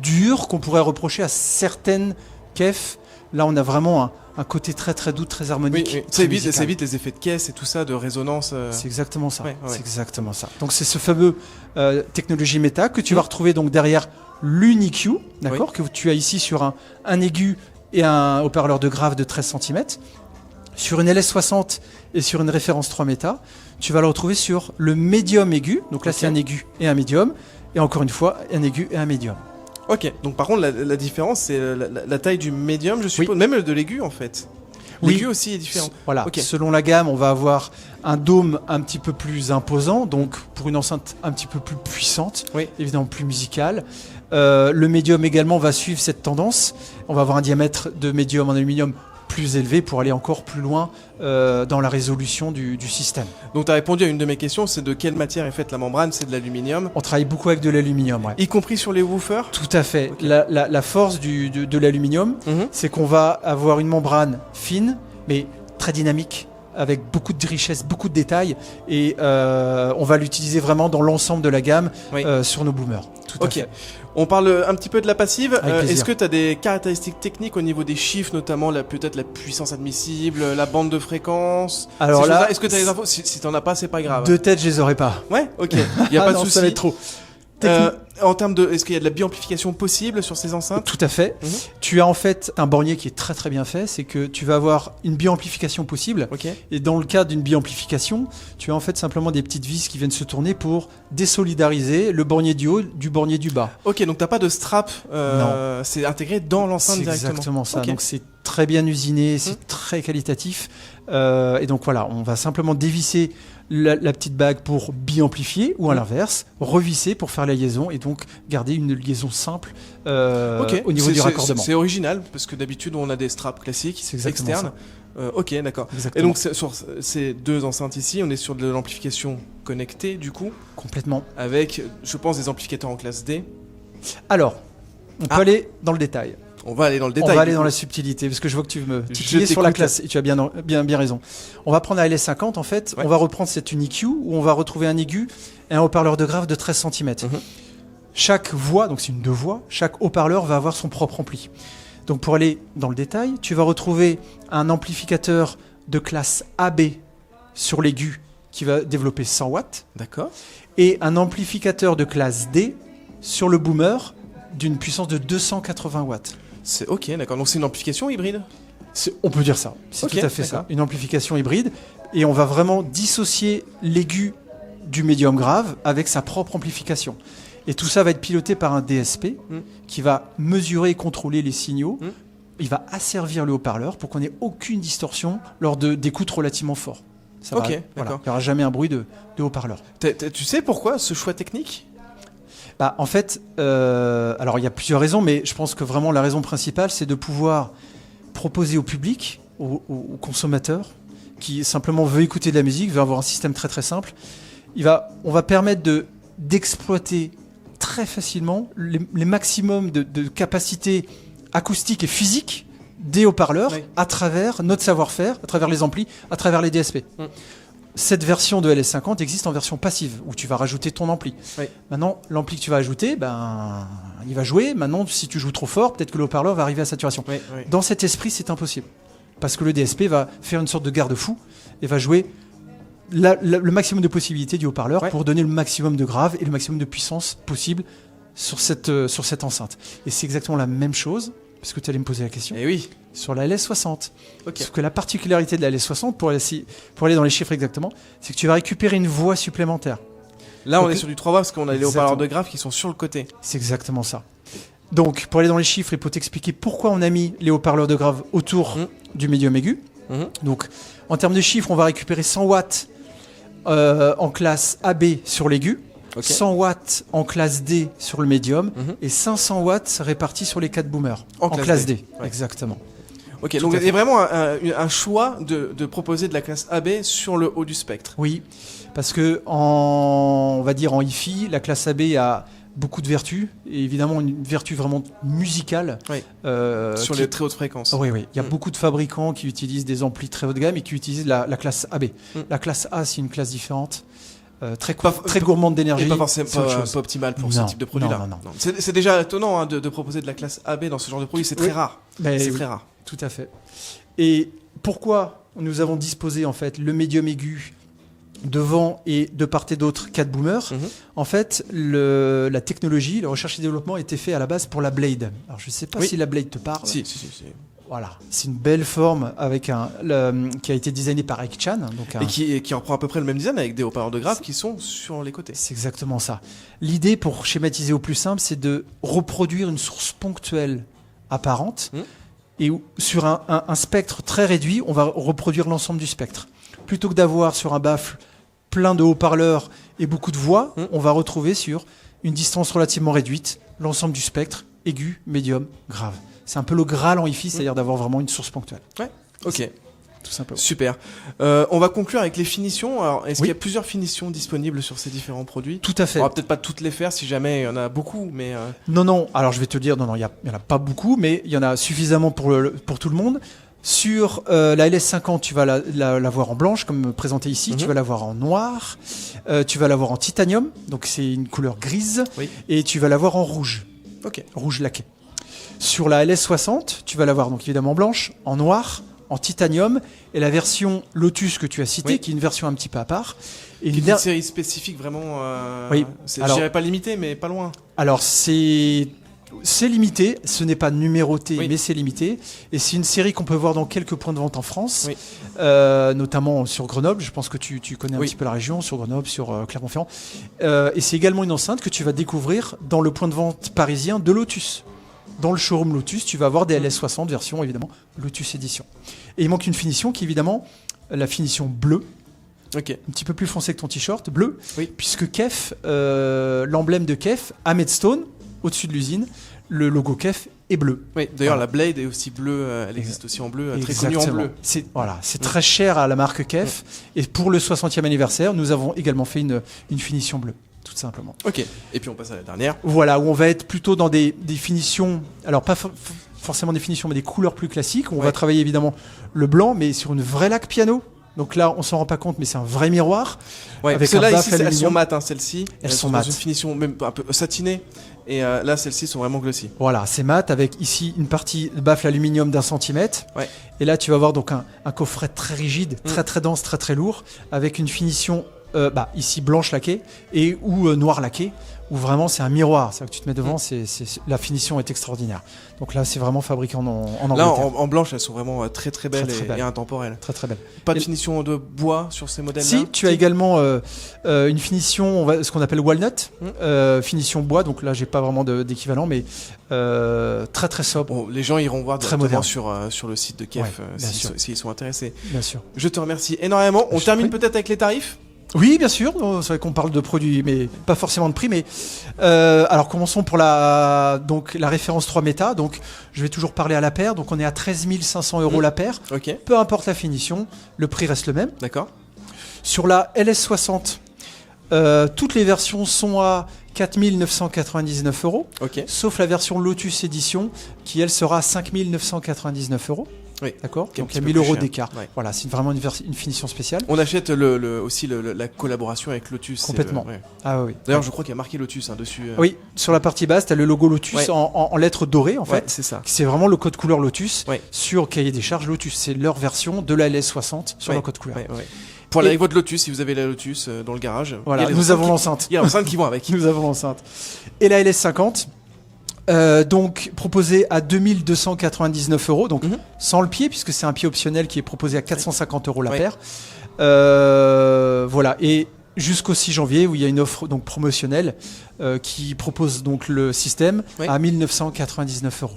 S2: dur qu'on pourrait reprocher à certaines Kef. Là, on a vraiment un côté très très doux, très
S1: Oui,
S2: harmonique.
S1: oui.
S2: très
S1: Ça
S2: musical.
S1: évite les effets de caisse et tout ça, de résonance.
S2: C'est exactement ça.
S1: Ouais, ouais.
S2: C'est exactement ça. Donc c'est ce fameux technologie méta que tu vas retrouver donc derrière l'UniQ, d'accord, que tu as ici sur un aigu et un haut-parleur de grave de 13 cm. Sur une LS60 et sur une référence 3 méta, tu vas le retrouver sur le médium aigu. Donc là,
S1: Ok.
S2: c'est un aigu et un médium. Et encore une fois, un aigu et un médium.
S1: Ok. Donc par contre, la différence, c'est la taille du médium, je suppose. Même de l'aigu, en fait.
S2: Oui.
S1: L'aigu aussi est différent.
S2: Voilà.
S1: Ok.
S2: Selon la gamme, on va avoir un dôme un petit peu plus imposant, donc pour une enceinte un petit peu plus puissante,
S1: Oui.
S2: évidemment plus musicale. Le médium également va suivre cette tendance. On va avoir un diamètre de médium en aluminium plus élevé pour aller encore plus loin dans la résolution du système.
S1: Donc tu as répondu à une de mes questions, c'est de quelle matière est faite la membrane? C'est de l'aluminium.
S2: On travaille beaucoup avec de l'aluminium, ouais.
S1: Y compris sur les woofers?
S2: Tout à fait.
S1: Ok.
S2: La force de l'aluminium,
S1: Mhm.
S2: c'est qu'on va avoir une membrane fine, mais très dynamique, avec beaucoup de richesse, beaucoup de détails, et on va l'utiliser vraiment dans l'ensemble de la gamme
S1: Oui.
S2: sur nos boomers. Tout à
S1: Ok.
S2: fait.
S1: On parle un petit peu de la passive.
S2: Avec plaisir.
S1: Est-ce que tu as des caractéristiques techniques au niveau des chiffres, notamment peut-être la puissance admissible, la bande de fréquence?
S2: Alors
S1: Ces
S2: là,
S1: choses-là, est-ce que tu as des infos? Si t'en as pas, c'est pas grave.
S2: De tête, je les aurais pas.
S1: Ouais, ok. Il y a
S2: Ah
S1: pas de
S2: non,
S1: souci.
S2: ça va être trop.
S1: En termes de, est-ce qu'il y a de la biamplification possible sur ces enceintes?
S2: Tout à fait.
S1: Mhm.
S2: Tu as en fait un bornier qui est très très bien fait, c'est que tu vas avoir une biamplification possible.
S1: Ok.
S2: Et dans le cas d'une biamplification, tu as en fait simplement des petites vis qui viennent se tourner pour désolidariser le bornier du haut du bornier du bas.
S1: Ok, donc t'as pas de strap. C'est intégré dans l'enceinte
S2: C'est
S1: directement.
S2: exactement ça.
S1: Ok.
S2: Donc c'est très bien usiné, c'est très qualitatif. Et donc voilà, on va simplement dévisser la petite bague pour biamplifier ou à l'inverse, revisser pour faire la liaison et donc garder une liaison simple
S1: Ok.
S2: au niveau du raccordement.
S1: C'est original parce que d'habitude on a des straps classiques
S2: C'est exactement
S1: externes. Ok, d'accord. Et
S2: Exactement.
S1: donc sur ces deux enceintes ici, on est sur de l'amplification connectée du coup,
S2: Complètement.
S1: avec, je pense, des amplificateurs en classe D.
S2: Alors, on peut
S1: Ah.
S2: aller dans le détail.
S1: On va aller dans le détail.
S2: On va aller
S1: du
S2: dans
S1: coup.
S2: la subtilité, parce que je vois que tu veux me
S1: Je
S2: titiller sur la
S1: t'écoute.
S2: classe, et tu as bien raison. On va prendre la LS50, en fait,
S1: Ouais.
S2: on va reprendre cette UniQ, où on va retrouver un aigu et un haut-parleur de grave de 13 cm.
S1: Mhm.
S2: Chaque voix, donc c'est une 2 voix, chaque haut-parleur va avoir son propre ampli. Donc pour aller dans le détail, tu vas retrouver un amplificateur de classe AB sur l'aigu qui va développer 100 watts,
S1: D'accord.
S2: et un amplificateur de classe D sur le boomer d'une puissance de 280 watts.
S1: C'est ok, d'accord. Donc c'est une amplification hybride.
S2: On peut dire ça, c'est
S1: Ok,
S2: tout à fait
S1: d'accord.
S2: ça, une amplification hybride, et on va vraiment dissocier l'aigu du médium grave avec sa propre amplification. Et tout ça va être piloté par un DSP
S1: Mm.
S2: qui va mesurer et contrôler les signaux
S1: Mm.
S2: il va asservir le haut-parleur pour qu'on ait aucune distorsion lors d'écoutes relativement forts. Ça
S1: Ok,
S2: va,
S1: d'accord.
S2: il n'y aura jamais un bruit de haut-parleur.
S1: Tu sais pourquoi ce choix technique?
S2: Bah, en fait, alors il y a plusieurs raisons, mais je pense que vraiment la raison principale, c'est de pouvoir proposer au public, aux consommateurs, qui simplement veut écouter de la musique, veut avoir un système très très simple. On va permettre d'exploiter très facilement les maximums de capacité acoustique et physique des haut-parleurs à travers notre savoir-faire, à travers les amplis, à travers les DSP. Cette version de LS50 existe en version passive, où tu vas rajouter ton ampli. Maintenant, l'ampli que tu vas ajouter, il va jouer. Maintenant, si tu joues trop fort, peut-être que le haut-parleur va arriver à saturation. Dans cet esprit, c'est impossible. Parce que le DSP va faire une sorte de garde-fou et va jouer le maximum de possibilités du haut-parleur pour donner le maximum de grave et le maximum de puissance possible sur cette enceinte. Et c'est exactement la même chose, parce que tu allais me poser la question, sur la LS60. Parce que la particularité de la LS60, pour aller dans les chiffres exactement, c'est que tu vas récupérer une voix supplémentaire.
S1: Là, on est sur du 3 voix parce qu'on a les haut-parleurs de grave qui sont sur le côté.
S2: C'est exactement ça. Donc, pour aller dans les chiffres et pour t'expliquer pourquoi on a mis les haut-parleurs de grave autour du médium aigu. Donc, en termes de chiffres, on va récupérer 100 watts en classe AB sur l'aigu, 100 watts en classe D sur le médium et 500 watts répartis sur les 4 boomers en classe D. Exactement.
S1: Ok, donc il y a vraiment un choix de proposer de la classe AB sur le haut du spectre.
S2: Oui, parce que on va dire en hi-fi, la classe AB a beaucoup de vertus, et évidemment une vertu vraiment musicale.
S1: Sur les très hautes fréquences.
S2: Oui. Il y a beaucoup de fabricants qui utilisent des amplis très haut de gamme et qui utilisent la classe AB. La classe A, c'est une classe différente, très gourmande d'énergie.
S1: Et pas forcément pas optimale pour ce type de produit-là.
S2: Non.
S1: C'est déjà étonnant de proposer de la classe AB dans ce genre de produit, c'est très rare. C'est très rare.
S2: Tout à fait. Et pourquoi nous avons disposé en fait le médium aigu devant et de part et d'autre 4 boomers. En fait, la technologie, la recherche et développement était fait à la base pour la Blade. Alors, je ne sais pas si la Blade te parle.
S1: Si.
S2: Voilà, c'est une belle forme avec qui a été designé par Ike Chan.
S1: Et qui reprend à peu près le même design avec des haut-parleurs de grave qui sont sur les côtés.
S2: C'est exactement ça. L'idée, pour schématiser au plus simple, c'est de reproduire une source ponctuelle apparente. Et sur un spectre très réduit, on va reproduire l'ensemble du spectre. Plutôt que d'avoir sur un baffle plein de haut-parleurs et beaucoup de voix, on va retrouver sur une distance relativement réduite l'ensemble du spectre, aigu, médium, grave. C'est un peu le Graal en hi-fi, c'est-à-dire d'avoir vraiment une source ponctuelle.
S1: Ok.
S2: Tout simplement.
S1: Super. On va conclure avec les finitions. Alors, est-ce qu'il y a plusieurs finitions disponibles sur ces différents produits?
S2: Tout à fait.
S1: On va peut-être pas toutes les faire si jamais il y en a beaucoup, mais...
S2: Non. Alors, je vais te dire, il y en a pas beaucoup, mais il y en a suffisamment pour tout le monde. Sur la LS50, tu vas la voir en blanche, comme présenté ici. Tu vas la voir en noir. Tu vas la voir en titanium, donc c'est une couleur grise. Et tu vas la voir en rouge. Rouge laqué. Sur la LS60, tu vas la voir donc évidemment en blanche, en noir, en titanium, et la version Lotus que tu as citée, qui est une version un petit peu à part.
S1: Et une série spécifique vraiment... je dirais pas limitée, mais pas loin.
S2: Alors c'est limité, ce n'est pas numéroté, mais c'est limité. Et c'est une série qu'on peut voir dans quelques points de vente en France, notamment sur Grenoble. Je pense que tu connais un petit peu la région, sur Grenoble, sur Clermont-Ferrand. Et c'est également une enceinte que tu vas découvrir dans le point de vente parisien de Lotus. Dans le showroom Lotus, tu vas avoir des LS60 version évidemment Lotus Edition. Et il manque une finition qui est évidemment la finition bleue. Un petit peu plus foncé que ton t-shirt, bleu. Puisque Kef, l'emblème de Kef, Ahmed Stone, au-dessus de l'usine, le logo Kef est bleu.
S1: D'ailleurs la Blade est aussi bleue, elle existe aussi en bleu, très connue en bleu.
S2: C'est très cher à la marque Kef. Et pour le 60e anniversaire, nous avons également fait une finition bleue. Tout simplement.
S1: Et puis on passe à la dernière.
S2: Voilà, où on va être plutôt dans des finitions, alors pas forcément des finitions, mais des couleurs plus classiques. On va travailler évidemment le blanc, mais sur une vraie laque piano. Donc là, on s'en rend pas compte, mais c'est un vrai miroir.
S1: Avec parce que là, ici, elles sont mates, celles-ci.
S2: Elles sont mates.
S1: Dans une finition même un peu satinée. Et là, celles-ci sont vraiment glossy.
S2: Voilà, c'est mat avec ici une partie de baffle aluminium d'1 centimètre. Et là, tu vas avoir donc un coffret très rigide, très dense, très lourd, avec une finition ici blanche laquée et ou noir laqué, où vraiment c'est un miroir. C'est-à-dire que tu te mets devant, la finition est extraordinaire. Donc là, c'est vraiment fabriqué en Angleterre.
S1: Là, en blanche, elles sont vraiment très très belles,
S2: Très, très belles.
S1: et intemporelles.
S2: Très très belle.
S1: Pas de finition de bois sur ces modèles-là?
S2: Si, tu as également une finition, ce qu'on appelle walnut, finition bois. Donc là, j'ai pas vraiment d'équivalent, mais très très sobre.
S1: Bon, les gens iront voir
S2: Très
S1: directement
S2: moderne.
S1: sur le site de Kef,
S2: Ouais, bien sûr.
S1: s'ils sont intéressés.
S2: Bien sûr.
S1: Je te remercie énormément. On
S2: Je
S1: termine
S2: t'en prie.
S1: peut-être avec les tarifs?
S2: Oui, bien sûr. C'est vrai qu'on parle de produits, mais pas forcément de prix. Mais alors, commençons pour la référence 3 méta. Donc, je vais toujours parler à la paire. Donc, on est à 13 500 € la paire.
S1: Ok,
S2: Peu importe la finition, le prix reste le même.
S1: d'accord.
S2: Sur la LS60, toutes les versions sont à 4 999 €,
S1: Ok.
S2: sauf la version Lotus Edition, qui elle sera à 5 999 €.
S1: Oui.
S2: D'accord.
S1: Qui est un
S2: Donc il y
S1: petit
S2: a
S1: peu
S2: 1000
S1: plus
S2: €
S1: cher.
S2: d'écart.
S1: Ouais.
S2: Voilà, c'est vraiment une finition spéciale.
S1: On achète aussi la collaboration avec Lotus. c'est
S2: Complètement.
S1: ouais.
S2: Ah oui.
S1: D'ailleurs, je crois qu'il y a marqué Lotus dessus.
S2: Oui, sur la partie basse, tu as le logo Lotus
S1: Ouais.
S2: en lettres dorées, en
S1: Ouais,
S2: fait.
S1: c'est ça.
S2: C'est vraiment le code couleur Lotus
S1: Ouais.
S2: sur cahier des charges Lotus. C'est leur version de la LS60 sur
S1: Ouais.
S2: le code couleur.
S1: Ouais, ouais. Pour aller
S2: Et-
S1: avec votre Lotus, si vous avez la Lotus dans le garage.
S2: Voilà,
S1: il y a les
S2: nous
S1: enceintes
S2: avons
S1: qui-
S2: l'enceinte.
S1: Il y a l'enceinte qui vont avec.
S2: Nous avons l'enceinte. Et la LS50, donc proposée à 2299 €, donc
S1: Mhm.
S2: sans le pied, puisque c'est un pied optionnel qui est proposé à 450 € la
S1: Ouais.
S2: paire. Voilà, et jusqu'au 6 janvier, où il y a une offre donc promotionnelle qui propose donc le système
S1: Ouais.
S2: à 1999 €.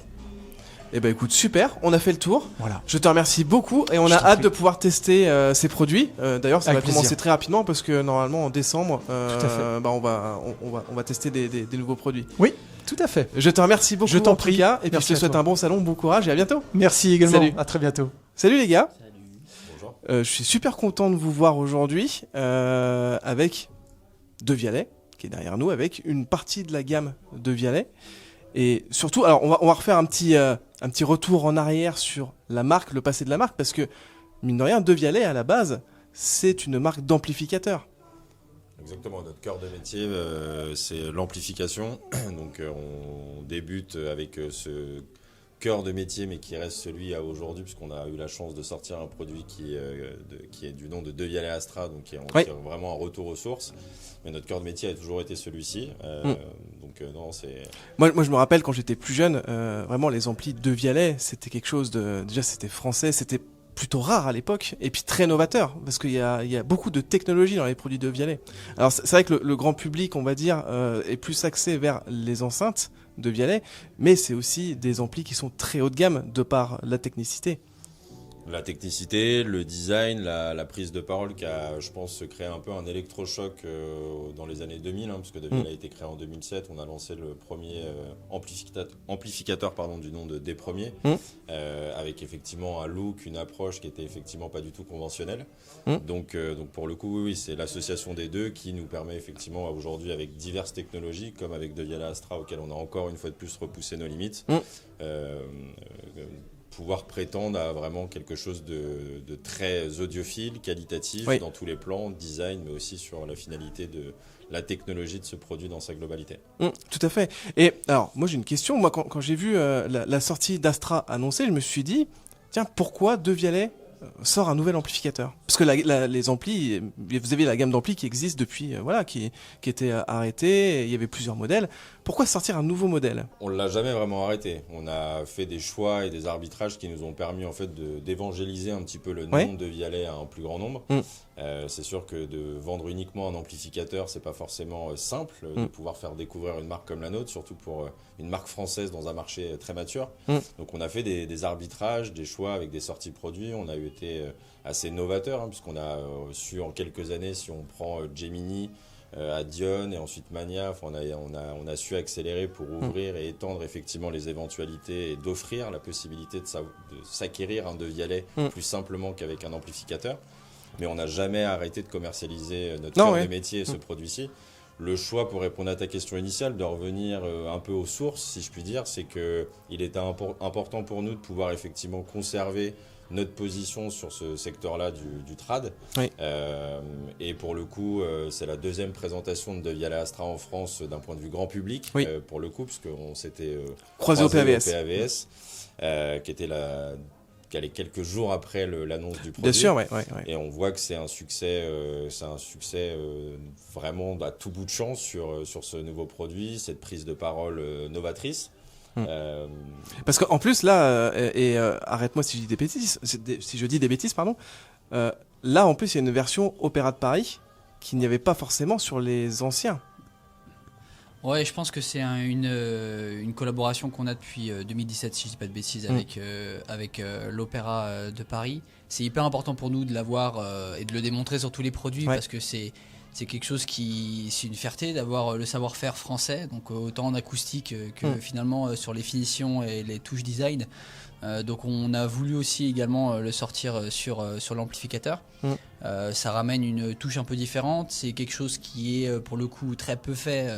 S1: Eh ben écoute, super, on a fait le tour.
S2: Voilà.
S1: Je te remercie beaucoup et on
S2: Je
S1: a
S2: t'en
S1: hâte
S2: prie.
S1: de pouvoir tester ces produits. D'ailleurs, ça
S2: Avec
S1: va commencer
S2: plaisir.
S1: très rapidement parce que normalement en décembre,
S2: Tout à fait.
S1: on va tester des nouveaux produits.
S2: Oui, tout à fait.
S1: Je te remercie beaucoup.
S2: Je t'en
S1: en tout
S2: prie.
S1: cas, et puis
S2: Merci
S1: je te
S2: à
S1: souhaite
S2: toi.
S1: un bon salon, bon courage et à bientôt.
S2: Merci également.
S1: Salut.
S2: À très bientôt.
S1: Salut les gars.
S8: Bonjour.
S1: Je suis super content de vous voir aujourd'hui avec De Vialet qui est derrière nous, avec une partie de la gamme De Vialet. Et surtout, alors on va refaire un petit retour en arrière sur la marque, le passé de la marque, parce que mine de rien, De Vialet à la base, c'est une marque d'amplificateur.
S8: Exactement, notre cœur de métier, c'est l'amplification. Donc on débute avec ce cœur de métier, mais qui reste celui à aujourd'hui, puisqu'on a eu la chance de sortir un produit qui est du nom de De Vialet Astra, donc qui est
S1: Oui.
S8: vraiment un retour aux sources. Mais notre cœur de métier a toujours été celui-ci. Donc non, c'est...
S1: Moi, je me rappelle quand j'étais plus jeune, vraiment les amplis De Vialet, c'était quelque chose de... Déjà, c'était français, c'était plutôt rare à l'époque, et puis très novateur, parce qu'il y a beaucoup de technologie dans les produits De Vialet. Alors, c'est vrai que le grand public, on va dire, est plus axé vers les enceintes De Vialet, mais c'est aussi des amplis qui sont très haut de gamme, de par la technicité.
S8: La technicité, le design, la prise de parole qui a, je pense, créé un peu un électrochoc dans les années 2000, parce que De Vialet a été créé en 2007. On a lancé le premier amplificateur du nom de Des Premiers, avec effectivement un look, une approche qui était effectivement pas du tout conventionnelle. Donc pour le coup, oui, c'est l'association des deux qui nous permet effectivement aujourd'hui, avec diverses technologies, comme avec De Vialet Astra, auquel on a encore une fois de plus repoussé nos limites, pouvoir prétendre à vraiment quelque chose de très audiophile, qualitatif,
S1: Oui.
S8: dans tous les plans, design, mais aussi sur la finalité de la technologie de ce produit dans sa globalité.
S1: Tout à fait. Et alors, moi j'ai une question. Moi, quand j'ai vu la sortie d'Astra annoncée, je me suis dit, tiens, pourquoi De Vialet sort un nouvel amplificateur? Parce que les amplis, vous avez la gamme d'amplis qui existe depuis, qui était arrêtée, il y avait plusieurs modèles. Pourquoi sortir un nouveau modèle?
S8: On ne l'a jamais vraiment arrêté. On a fait des choix et des arbitrages qui nous ont permis en fait d'évangéliser un petit peu le nom
S1: Ouais.
S8: de Vialet à un plus grand nombre. C'est sûr que de vendre uniquement un amplificateur, c'est pas forcément simple de pouvoir faire découvrir une marque comme la nôtre, surtout pour une marque française dans un marché très mature. Donc on a fait des arbitrages, des choix avec des sorties produits. On a été assez novateur, puisqu'on a su en quelques années, si on prend Gemini, Adion et ensuite Mania, on a su accélérer pour ouvrir et étendre effectivement les éventualités et d'offrir la possibilité de s'acquérir un De Vialet plus simplement qu'avec un amplificateur. Mais on n'a jamais arrêté de commercialiser notre cœur de métier, ce produit-ci. Le choix, pour répondre à ta question initiale, de revenir un peu aux sources, si je puis dire, c'est qu'il était important pour nous de pouvoir effectivement conserver notre position sur ce secteur-là du trad.
S1: Oui.
S8: Et pour le coup, c'est la deuxième présentation de Vialet Astra en France d'un point de vue grand public,
S1: Oui.
S8: Pour le coup, parce qu'on s'était
S1: Croisé au PAVS.
S8: qui était quelques jours après l'annonce du produit.
S1: Bien sûr, ouais.
S8: Et on voit que c'est un succès vraiment à tout bout de champ sur ce nouveau produit, cette prise de parole novatrice.
S1: Parce qu'en plus là, arrête-moi si je dis des bêtises, pardon. Là, en plus, il y a une version Opéra de Paris qu'il n'y avait pas forcément sur les anciens.
S9: Ouais, je pense que c'est une collaboration qu'on a depuis 2017, si je dis pas de bêtises, avec l'Opéra de Paris. C'est hyper important pour nous de l'avoir et de le démontrer sur tous les produits parce que c'est quelque chose c'est une fierté d'avoir le savoir-faire français, donc autant en acoustique que finalement sur les finitions et les touches design. Donc on a voulu aussi également le sortir sur l'amplificateur. Ça ramène une touche un peu différente. C'est quelque chose qui est pour le coup très peu fait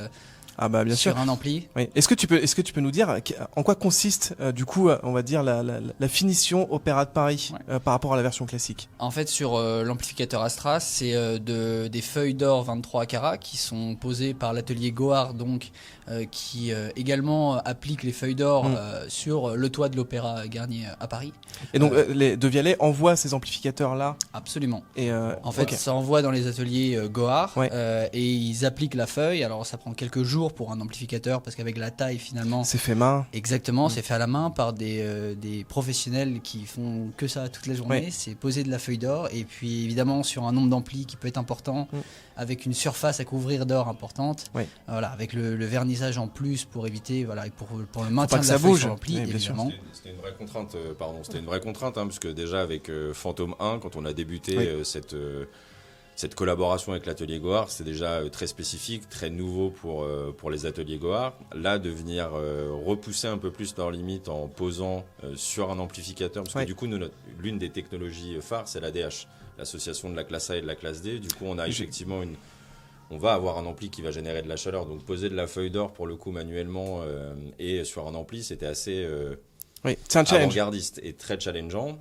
S1: bien
S9: sur
S1: sûr.
S9: un ampli.
S1: Oui. Est-ce que tu peux nous dire en quoi consiste du coup on va dire la finition Opéra de Paris par rapport à la version classique?
S9: En fait, sur l'amplificateur Astra, c'est des feuilles d'or 23 carats qui sont posées par l'atelier Goard, donc qui également applique les feuilles d'or sur le toit de l'Opéra Garnier à Paris.
S1: Et donc De Vialet envoie ces amplificateurs là?
S9: Absolument.
S1: Et
S9: en fait, ça envoie dans les ateliers Goard et ils appliquent la feuille. Alors ça prend quelques jours pour un amplificateur parce qu'avec la taille finalement
S1: c'est fait main.
S9: Exactement, c'est fait à la main par des professionnels qui font que ça toute la journée. C'est poser de la feuille d'or et puis évidemment sur un nombre d'amplis qui peut être important avec une surface à couvrir d'or importante. Voilà, avec le vernissage en plus pour éviter et pour le maintien de la feuille sur l'ampli évidemment.
S8: C'était une vraie contrainte c'était une vraie contrainte puisque déjà avec Phantom 1 quand on a débuté cette collaboration avec l'atelier Goard, c'est déjà très spécifique, très nouveau pour les ateliers Goard. Là, de venir repousser un peu plus leurs limites en posant sur un amplificateur, parce que du coup, l'une des technologies phares, c'est l'ADH, l'association de la classe A et de la classe D. Du coup, on a effectivement on va avoir un ampli qui va générer de la chaleur. Donc, poser de la feuille d'or, pour le coup, manuellement et sur un ampli, c'était assez...
S1: c'est un challenge.
S8: Avant-gardiste et très challengeant.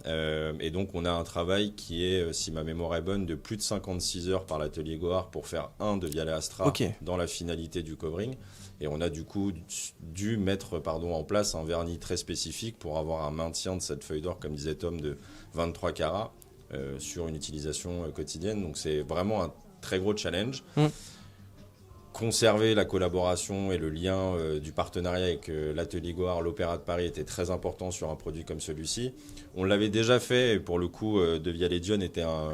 S8: Et donc, on a un travail qui est, si ma mémoire est bonne, de plus de 56 heures par l'atelier Goard pour faire un de Vialet Astra dans la finalité du covering. Et on a du coup dû mettre en place un vernis très spécifique pour avoir un maintien de cette feuille d'or, comme disait Tom, de 23 carats sur une utilisation quotidienne. Donc, c'est vraiment un très gros challenge. Conserver la collaboration et le lien du partenariat avec l'atelier Goard, l'Opéra de Paris était très important sur un produit comme celui-ci. On l'avait déjà fait et pour le coup, De Vialet Dione était un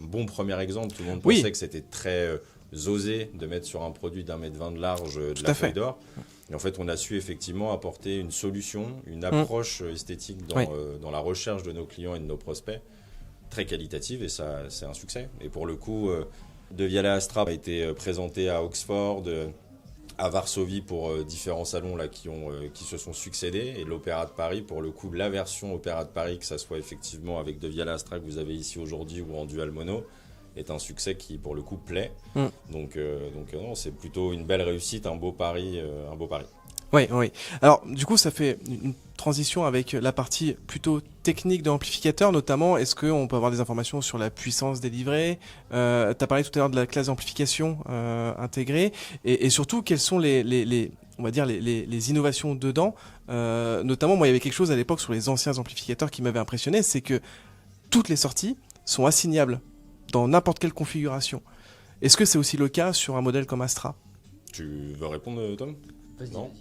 S8: bon premier exemple. Tout le monde pensait que c'était très osé de mettre sur un produit d'1,20 m de large de la feuille d'or. Et en fait, on a su effectivement apporter une solution, une approche esthétique dans la recherche de nos clients et de nos prospects, très qualitative et ça, c'est un succès. Et pour le coup... De Vialet Astra a été présenté à Oxford, à Varsovie pour différents salons là, qui se sont succédés. Et l'Opéra de Paris, pour le coup, la version Opéra de Paris, que ça soit effectivement avec De Vialet Astra que vous avez ici aujourd'hui ou en dual mono, est un succès qui, pour le coup, plaît. Donc non, c'est plutôt une belle réussite, un beau pari.
S1: Oui. Alors, du coup, ça fait une transition avec la partie plutôt technique de l'amplificateur, notamment. Est-ce qu'on peut avoir des informations sur la puissance délivrée? Tu as parlé tout à l'heure de la classe d'amplification intégrée. Et surtout, quelles sont on va dire les innovations dedans? Notamment, moi, il y avait quelque chose à l'époque sur les anciens amplificateurs qui m'avait impressionné, c'est que toutes les sorties sont assignables dans n'importe quelle configuration. Est-ce que c'est aussi le cas sur un modèle comme Astra?
S8: Tu veux répondre, Tom? Non.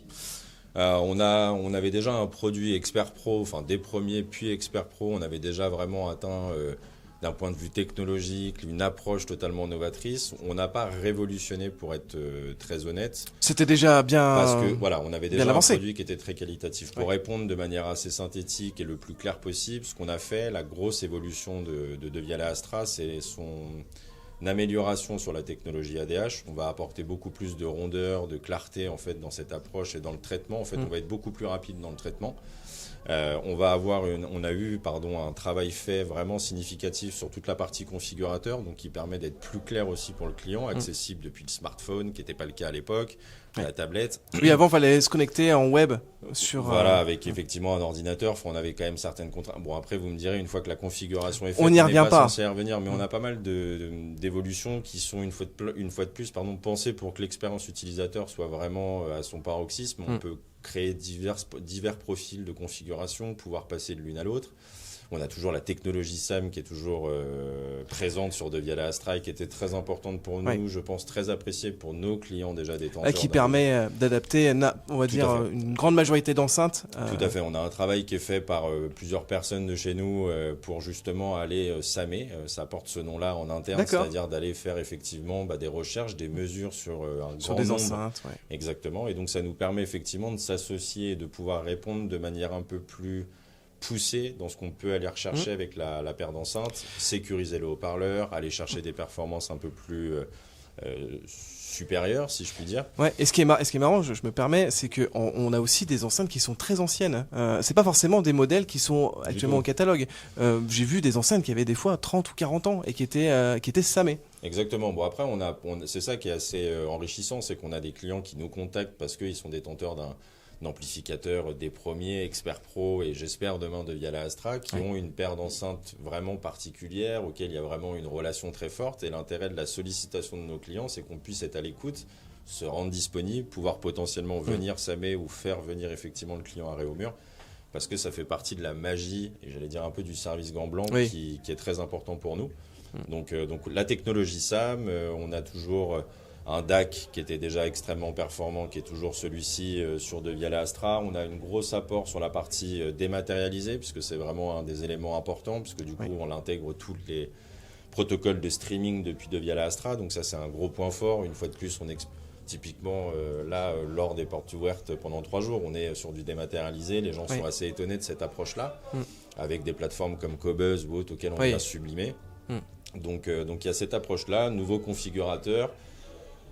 S8: On avait déjà un produit Expert Pro, enfin des premiers puis Expert Pro, on avait déjà vraiment atteint d'un point de vue technologique une approche totalement novatrice. On n'a pas révolutionné pour être très honnête.
S1: C'était déjà bien
S8: parce que voilà, on avait déjà un produit qui était très qualitatif. Pour répondre de manière assez synthétique et le plus clair possible, ce qu'on a fait, la grosse évolution de Vialet Astra, c'est son amélioration sur la technologie ADH. On va apporter beaucoup plus de rondeur, de clarté en fait dans cette approche et dans le traitement. En fait, on va être beaucoup plus rapide dans le traitement. On a eu un travail fait vraiment significatif sur toute la partie configurateur, donc qui permet d'être plus clair aussi pour le client, accessible depuis le smartphone, qui n'était pas le cas à l'époque, la tablette.
S1: Oui, avant, il fallait se connecter en web sur...
S8: Voilà, avec effectivement un ordinateur, on avait quand même certaines contraintes. Bon, après, vous me direz, une fois que la configuration est faite,
S1: on n'y revient pas
S8: censé y revenir, mais on a pas mal d'évolutions qui sont, une fois de plus, pensées pour que l'expérience utilisateur soit vraiment à son paroxysme. On peut créer divers profils de configuration, pouvoir passer de l'une à l'autre. On a toujours la technologie SAM qui est toujours présente sur Deviala Astra et qui était très importante pour nous, je pense très appréciée pour nos clients déjà détenteurs.
S1: Qui permet d'adapter, on va dire, une grande majorité d'enceintes.
S8: Tout à fait, on a un travail qui est fait par plusieurs personnes de chez nous pour justement aller SAMer, ça porte ce nom-là en interne, c'est-à-dire d'aller faire effectivement des recherches, des mesures sur un grand nombre.
S1: Enceintes,
S8: Exactement, et donc ça nous permet effectivement de s'associer et de pouvoir répondre de manière un peu plus poussée dans ce qu'on peut aller rechercher avec la paire d'enceintes, sécuriser le haut-parleur, aller chercher des performances un peu plus supérieures, si je puis dire.
S1: Ouais, et ce qui est marrant, je me permets, c'est qu'on a aussi des enceintes qui sont très anciennes. C'est pas forcément des modèles qui sont actuellement au catalogue. J'ai vu des enceintes qui avaient des fois 30 ou 40 ans et qui étaient SAMées.
S8: Exactement. Bon, après, c'est ça qui est assez enrichissant, c'est qu'on a des clients qui nous contactent parce qu'ils sont détenteurs d'un amplificateur des premiers experts pro et j'espère demain Deviala Astra qui ont une paire d'enceintes vraiment particulière auquel il y a vraiment une relation très forte, et l'intérêt de la sollicitation de nos clients, c'est qu'on puisse être à l'écoute, se rendre disponible, pouvoir potentiellement venir SAMer ou faire venir effectivement le client arrêt au mur, parce que ça fait partie de la magie et j'allais dire un peu du service gant blanc qui est très important pour nous. Donc la technologie SAM, on a toujours un DAC qui était déjà extrêmement performant, qui est toujours celui-ci sur Deviala Astra. On a une grosse apport sur la partie dématérialisée, puisque c'est vraiment un des éléments importants, puisque du coup on intègre tous les protocoles de streaming depuis Deviala Astra. Donc ça c'est un gros point fort. Une fois de plus, typiquement lors des portes ouvertes pendant 3 jours, on est sur du dématérialisé. Les gens sont assez étonnés de cette approche-là, avec des plateformes comme Cobuzz ou autres auxquelles on va sublimer. Donc il y a cette approche-là, nouveau configurateur.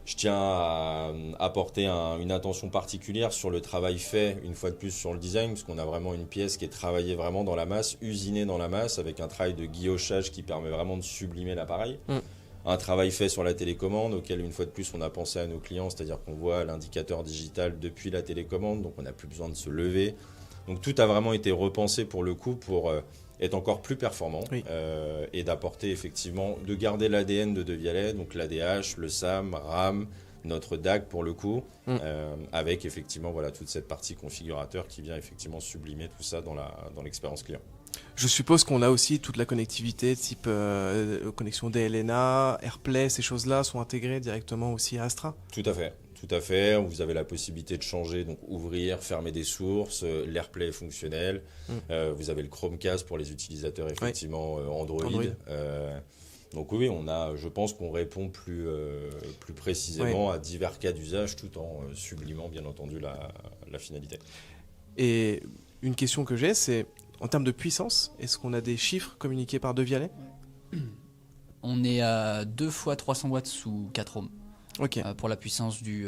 S8: Je tiens à apporter une attention particulière sur le travail fait, une fois de plus, sur le design, parce qu'on a vraiment une pièce qui est travaillée vraiment dans la masse, usinée dans la masse, avec un travail de guillochage qui permet vraiment de sublimer l'appareil. Un travail fait sur la télécommande, auquel, une fois de plus, on a pensé à nos clients, c'est-à-dire qu'on voit l'indicateur digital depuis la télécommande, donc on n'a plus besoin de se lever. Donc tout a vraiment été repensé pour le coup, pour être encore plus performant et d'apporter effectivement, de garder l'ADN de Deviala, donc l'ADH, le SAM, RAM, notre DAC pour le coup, avec effectivement toute cette partie configurateur qui vient effectivement sublimer tout ça dans l'expérience client.
S1: Je suppose qu'on a aussi toute la connectivité type connexion DLNA, AirPlay, ces choses-là sont intégrées directement aussi à Astra.
S8: Tout à fait. Tout à fait, vous avez la possibilité de changer, donc ouvrir, fermer des sources, l'AirPlay est fonctionnel, vous avez le Chromecast pour les utilisateurs effectivement Android. Donc oui, je pense qu'on répond plus précisément à divers cas d'usage tout en sublimant bien entendu la finalité.
S1: Et une question que j'ai, c'est en termes de puissance, est-ce qu'on a des chiffres communiqués par Deviala ?
S9: On est à 2 fois 300 watts sous 4 ohms. Pour la puissance du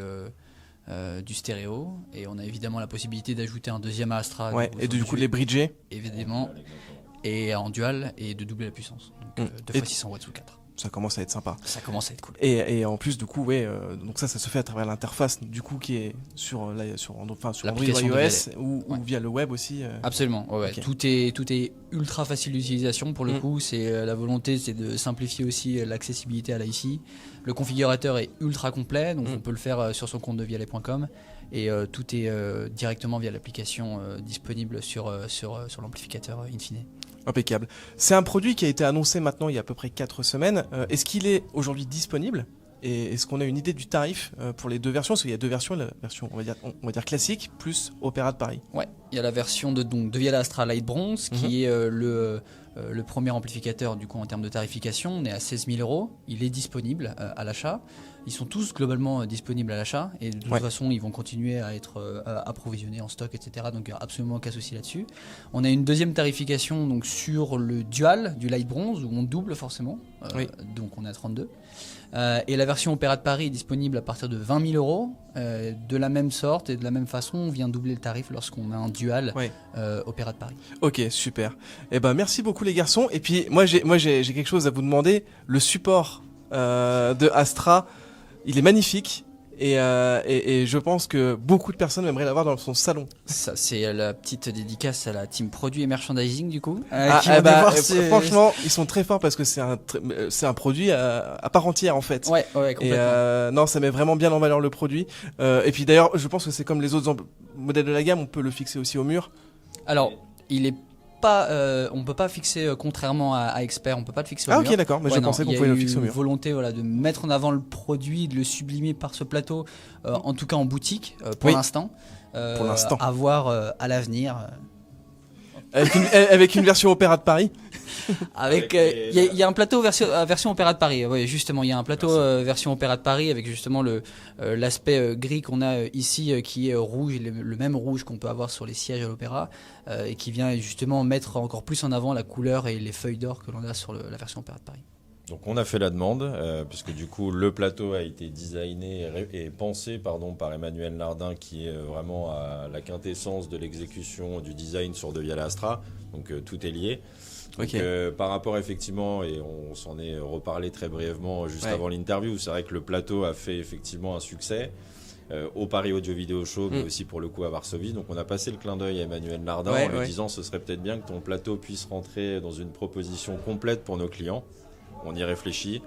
S9: stéréo, et on a évidemment la possibilité d'ajouter un deuxième Astra
S1: et du coup les bridger
S9: évidemment, et en dual, et de doubler la puissance, donc 2 fois 600 watts sous 4.
S1: Ça commence à être sympa.
S9: Ça commence à être cool.
S1: Et en plus, du coup, donc ça se fait à travers l'interface, du coup, qui est sur Android iOS ou via le web aussi.
S9: Absolument. Tout est ultra facile d'utilisation pour le coup. C'est la volonté, c'est de simplifier aussi l'accessibilité à l'IC. Le configurateur est ultra complet, donc on peut le faire sur son compte deviala.com. Et tout est directement via l'application disponible sur l'amplificateur in fine.
S1: Impeccable. C'est un produit qui a été annoncé maintenant il y a à peu près 4 semaines. Est-ce qu'il est aujourd'hui disponible ? Et est-ce qu'on a une idée du tarif pour les deux versions ? Parce qu'il y a deux versions, la version on va dire classique plus Opéra de Paris.
S9: Ouais, il y a la version de Deviala Astra Light Bronze qui est le premier amplificateur du coup en termes de tarification. On est à 16 000 €. Il est disponible à l'achat. Ils sont tous globalement disponibles à l'achat et de toute façon ils vont continuer à être approvisionnés en stock, etc. Donc il n'y a absolument aucun souci là-dessus. On a une deuxième tarification donc sur le dual du Light Bronze où on double forcément. Donc on est à 32. Et la version Opéra de Paris est disponible à partir de 20 000 €. De la même sorte et de la même façon, on vient doubler le tarif lorsqu'on a un dual Opéra de Paris.
S1: Ok, super. Merci beaucoup les garçons. Et puis moi j'ai quelque chose à vous demander. Le support de Astra, il est magnifique. Et je pense que beaucoup de personnes aimeraient l'avoir dans son salon.
S9: Ça, c'est la petite dédicace à la team produit et merchandising du coup.
S1: Franchement, ils sont très forts parce que c'est un produit à part entière en fait.
S9: Ouais, complètement.
S1: Et non, ça met vraiment bien en valeur le produit. Et puis d'ailleurs, je pense que c'est comme les autres modèles de la gamme, on peut le fixer aussi au mur.
S9: Alors, il est peut pas fixer, contrairement à Expert, on peut pas le fixer au
S1: Ah
S9: mur.
S1: ok, d'accord, mais je pensais qu'on pouvait le fixer au
S9: Il y a eu
S1: mur.
S9: une volonté de mettre en avant le produit, de le sublimer par ce plateau, en tout cas en boutique, pour
S1: Oui.
S9: l'instant.
S1: Pour l'instant.
S9: À voir à l'avenir.
S1: Avec une version Opéra de Paris.
S9: Avec, il y a un plateau version Opéra de Paris. Oui, justement, il y a un plateau version Opéra de Paris avec justement l'aspect gris qu'on a ici, qui est rouge, le même rouge qu'on peut avoir sur les sièges à l'Opéra, et qui vient justement mettre encore plus en avant la couleur et les feuilles d'or que l'on a sur la version Opéra de Paris.
S8: Donc on a fait la demande, puisque du coup le plateau a été designé et pensé par Emmanuel Lardin, qui est vraiment à la quintessence de l'exécution du design sur De Viale Astra, donc tout est lié. Donc, par rapport effectivement, et on s'en est reparlé très brièvement juste avant l'interview, c'est vrai que le plateau a fait effectivement un succès au Paris Audio Video Show, mais aussi pour le coup à Varsovie. Donc on a passé le clin d'œil à Emmanuel Lardin en lui disant ce serait peut-être bien que ton plateau puisse rentrer dans une proposition complète pour nos clients. On y réfléchit.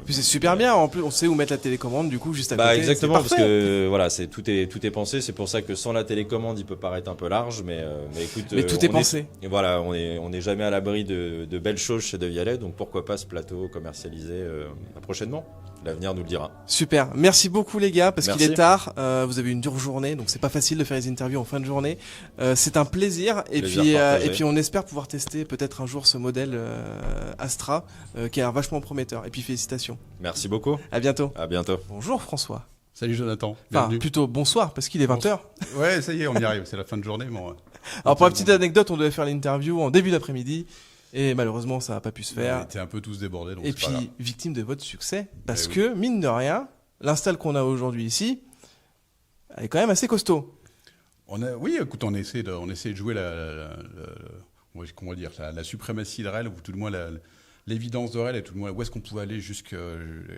S1: Puis c'est super bien. En plus, on sait où mettre la télécommande, du coup, juste à côté.
S8: Exactement,
S1: c'est
S8: parce
S1: parfait.
S8: que voilà, tout est pensé. C'est pour ça que sans la télécommande, il peut paraître un peu large, mais écoute,
S1: Mais tout est pensé.
S8: Et voilà, on est jamais à l'abri de belles choses chez De Vialet, donc pourquoi pas ce plateau commercialisé prochainement. L'avenir nous le dira.
S1: Super, merci beaucoup les gars, parce qu'il
S8: Merci.
S1: est tard, vous avez une dure journée, donc c'est pas facile de faire les interviews en fin de journée. C'est un plaisir,
S8: Plaisir partagé.
S1: et puis on espère pouvoir tester peut-être un jour ce modèle Astra, qui a l'air vachement prometteur. Et puis félicitations.
S8: Merci beaucoup.
S1: À bientôt.
S8: À bientôt.
S1: Bonjour François.
S10: Salut Jonathan,
S1: Enfin,
S10: bienvenue.
S1: plutôt bonsoir, parce qu'il est 20h.
S10: Ouais, ça y est, on y arrive, c'est la fin de journée. Bon,
S1: Alors pour la petite anecdote, on devait faire l'interview en début d'après-midi, et malheureusement ça n'a pas pu se
S10: on
S1: faire.
S10: était un peu tous débordés, donc
S1: Et
S10: c'est pas grave.
S1: puis, victime de votre succès, parce
S10: oui.
S1: que, mine de rien, l'install qu'on a aujourd'hui ici, elle est quand même assez costaud.
S10: Oui, écoute, on essaie de jouer comment dire, la suprématie de RHEL, ou tout le moins l'évidence de RHEL, et tout le moins où est-ce qu'on pouvait aller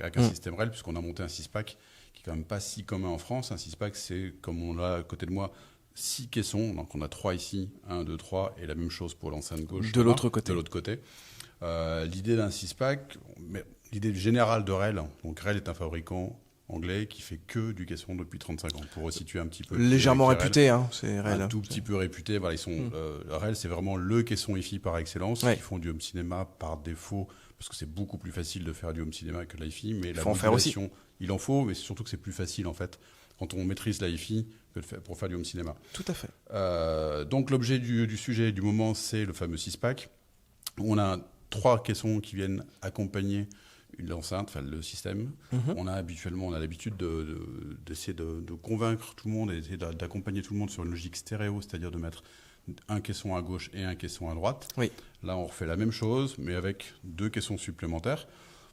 S10: avec un système RHEL, puisqu'on a monté un 6-pack qui est quand même pas si commun en France. Un 6-pack, c'est, comme on l'a à côté de moi, 6 caissons, donc on a 3 ici, 1, 2, 3, et la même chose pour l'enceinte gauche.
S1: De l'autre côté.
S10: De l'autre côté. L'idée d'un 6-pack, l'idée générale de RHEL, donc RHEL est un fabricant anglais qui fait que du caisson depuis 35 ans, pour resituer un petit peu.
S1: Légèrement
S10: avec
S1: réputé, hein, c'est RHEL.
S10: Un tout petit peu réputé. Voilà, RHEL, c'est vraiment le caisson hi-fi par excellence.
S1: Ouais.
S10: Ils font du home cinéma par défaut, parce que c'est beaucoup plus facile de faire du home cinéma que l'hi-fi. Mais la
S1: faut en faire aussi.
S10: modulation, il en faut, mais c'est surtout que c'est plus facile, en fait, quand on maîtrise la hi-fi, pour faire du home cinéma.
S1: Tout à fait.
S10: Donc l'objet du sujet du moment, c'est le fameux 6-pack. On a 3 caissons qui viennent accompagner l'enceinte, enfin le système. On a l'habitude d'essayer de convaincre tout le monde et d'essayer d'accompagner tout le monde sur une logique stéréo, c'est-à-dire de mettre un caisson à gauche et un caisson à droite.
S1: Oui.
S10: Là, on refait la même chose, mais avec 2 caissons supplémentaires.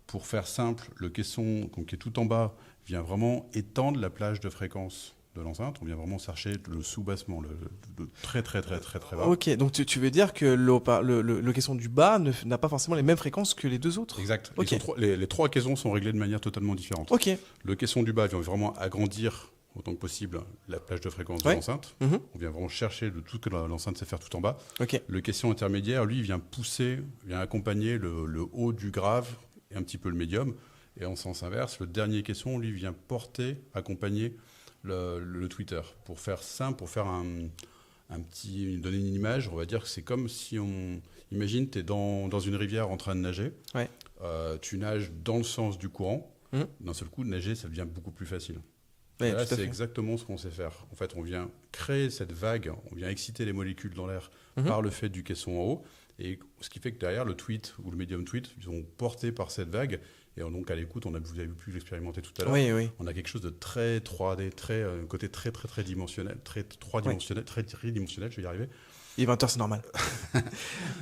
S10: Pour faire simple, le caisson qui est tout en bas vient vraiment étendre la plage de fréquence de l'enceinte. On vient vraiment chercher le sous-bassement, le très très très très très bas.
S1: Ok, donc tu veux dire que le caisson du bas n'a pas forcément les mêmes fréquences que les deux autres.
S10: Exact.
S1: Ok.
S10: Les 3 caissons sont réglés de manière totalement différente.
S1: Ok.
S10: Le caisson du bas vient vraiment agrandir autant que possible la plage de fréquence de
S1: Ouais.
S10: l'enceinte.
S1: Mhm.
S10: On vient vraiment chercher de tout ce que l'enceinte sait faire tout en bas.
S1: Ok.
S10: Le caisson intermédiaire, lui, vient accompagner le haut du grave et un petit peu le médium. Et en sens inverse, le dernier caisson, lui, vient accompagner le tweeter. Pour faire simple, pour faire donner une image, on va dire que c'est comme si imagine, tu es dans une rivière en train de nager.
S1: Ouais.
S10: Tu nages dans le sens du courant.
S1: Mhm.
S10: D'un seul coup, nager, ça devient beaucoup plus facile.
S1: Ouais,
S10: Et là,
S1: tout à
S10: c'est
S1: fait.
S10: exactement ce qu'on sait faire. En fait, on vient créer cette vague, on vient exciter les molécules dans l'air
S1: Mhm.
S10: par le fait du caisson en haut. Et ce qui fait que derrière, le tweet ou le medium tweet, ils sont portés par cette vague. Et donc, à l'écoute, vous avez pu l'expérimenter tout à l'heure.
S1: Oui, oui.
S10: On a quelque chose de très 3D, un côté très, très, très dimensionnel, très 3-dimensionnel, très tridimensionnel, je vais y arriver.
S1: Il est 20h, c'est normal.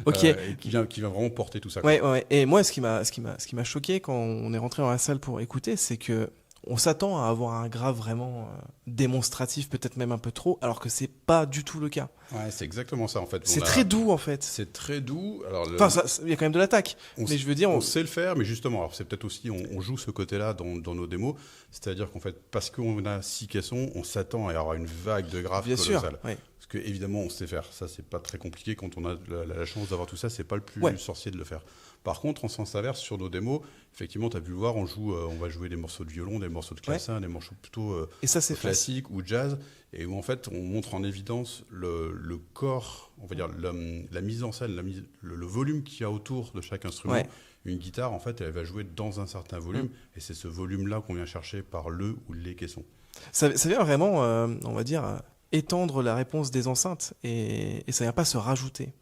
S1: Ok.
S10: Et qui vient vraiment porter tout ça. quoi.
S1: Ouais. Et moi, ce qui m'a choqué quand on est rentré dans la salle pour écouter, c'est que on s'attend à avoir un grave vraiment démonstratif, peut-être même un peu trop, alors que c'est pas du tout le cas.
S10: Ouais, c'est exactement ça en fait.
S1: C'est très doux en fait.
S10: C'est très doux. Alors,
S1: Enfin, il y a quand même de l'attaque.
S10: On
S1: Mais je veux dire,
S10: on sait le faire, mais justement, alors c'est peut-être aussi, on joue ce côté-là dans nos démos, c'est-à-dire qu'en fait, parce qu'on a 6 caissons, on s'attend à y avoir une vague de graphes
S1: bien sûr.
S10: colossale.
S1: Ouais.
S10: Parce que évidemment on sait faire, ça c'est pas très compliqué quand on a la chance d'avoir tout ça, c'est pas le plus sorcier de le faire. Par contre, en sens inverse, sur nos démos, effectivement, tu as pu le voir, on va jouer des morceaux de violon, des morceaux de clavecin, des morceaux plutôt
S1: et ça, c'est
S10: classiques ou jazz, et où en fait on montre en évidence le corps, on va dire la mise en scène, le volume qu'il y a autour de chaque instrument.
S1: Ouais.
S10: Une guitare, en fait, elle va jouer dans un certain volume, et c'est ce volume-là qu'on vient chercher par le ou les caissons.
S1: Ça vient vraiment, on va dire, étendre la réponse des enceintes et ça vient pas se rajouter.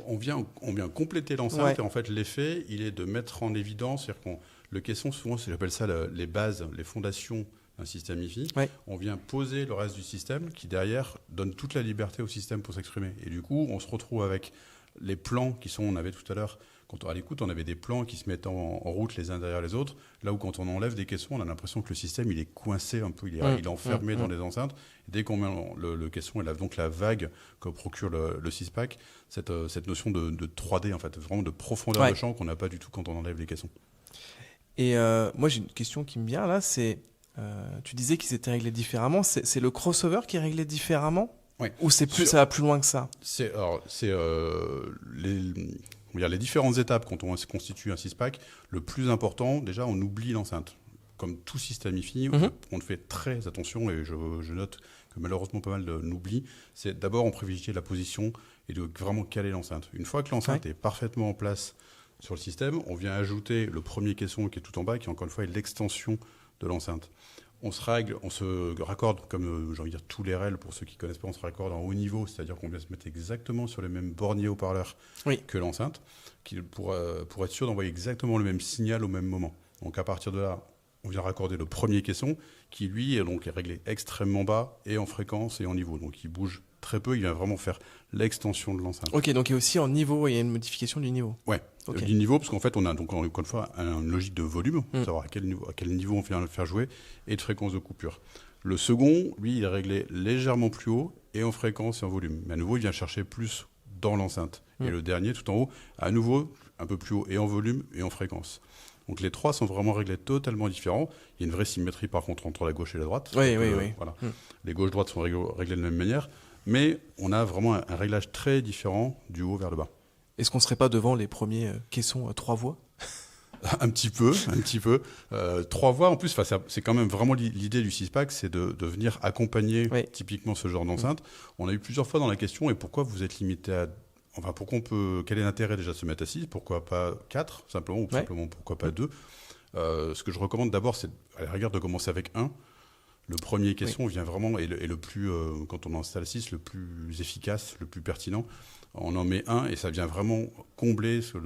S10: On vient compléter l'enceinte et en fait l'effet il est de mettre en évidence, c'est-à-dire que le caisson souvent j'appelle ça les bases, les fondations d'un système hi-fi. On vient poser le reste du système qui derrière donne toute la liberté au système pour s'exprimer. Et du coup on se retrouve avec les plans qui sont, on avait tout à l'heure, quand à l'écoute, on avait des plans qui se mettent en route les uns derrière les autres. Là où quand on enlève des caissons, on a l'impression que le système il est coincé un peu, il est enfermé dans les enceintes. Et dès qu'on met le caisson, donc la vague que procure le 6-pack, cette notion de 3D en fait, vraiment de profondeur de champ qu'on n'a pas du tout quand on enlève les caissons. Et
S1: moi j'ai une question qui me vient là, c'est tu disais qu'ils étaient réglés différemment, c'est le crossover qui est réglé différemment? Ou ça va plus loin que ça?
S10: Les différentes étapes quand on constitue un 6-pack. Le plus important, déjà, on oublie l'enceinte. Comme tout système hi-fi, on fait très attention, et je note que malheureusement pas mal l'oublient. C'est d'abord, on privilégie la position et de vraiment caler l'enceinte. Une fois que l'enceinte est parfaitement en place sur le système, on vient ajouter le premier caisson qui est tout en bas, qui encore une fois est l'extension de l'enceinte. On se raccorde, comme j'ai envie de dire tous les REL, pour ceux qui ne connaissent pas, on se raccorde en haut niveau, c'est-à-dire qu'on vient se mettre exactement sur les mêmes borniers haut-parleurs que l'enceinte, pour être sûr d'envoyer exactement le même signal au même moment. Donc à partir de là, on vient raccorder le premier caisson, qui lui est réglé extrêmement bas, et en fréquence et en niveau. Donc il bouge très peu, il vient vraiment faire l'extension de l'enceinte.
S1: Ok, donc il y a aussi en niveau, il y a une modification du niveau.
S10: Ouais, du niveau, parce qu'en fait on a donc encore une fois une logique de volume, savoir à quel niveau on vient le faire jouer, et de fréquence de coupure. Le second, lui, il est réglé légèrement plus haut, et en fréquence et en volume. Mais à nouveau, il vient chercher plus dans l'enceinte. Et le dernier, tout en haut, à nouveau, un peu plus haut, et en volume et en fréquence. Donc les trois sont vraiment réglés totalement différents. Il y a une vraie symétrie par contre entre la gauche et la droite.
S1: Oui.
S10: Voilà. Les gauches-droites sont réglées de la même manière, mais on a vraiment un réglage très différent du haut vers le bas.
S1: Est-ce qu'on ne serait pas devant les premiers caissons 3 voix?
S10: Un petit peu. 3 voix en plus, c'est quand même vraiment l'idée du 6-pack, c'est de venir accompagner typiquement ce genre d'enceinte. On a eu plusieurs fois dans la question, et pourquoi vous êtes limité à... Enfin, quel est l'intérêt déjà de se mettre à 6? Pourquoi pas 4 simplement, ou simplement pourquoi pas 2? Ce que je recommande d'abord, c'est à la rigueur de commencer avec 1. Le premier caisson vient vraiment, et le plus, quand on installe 6, le plus efficace, le plus pertinent. On en met 1 et ça vient vraiment combler ce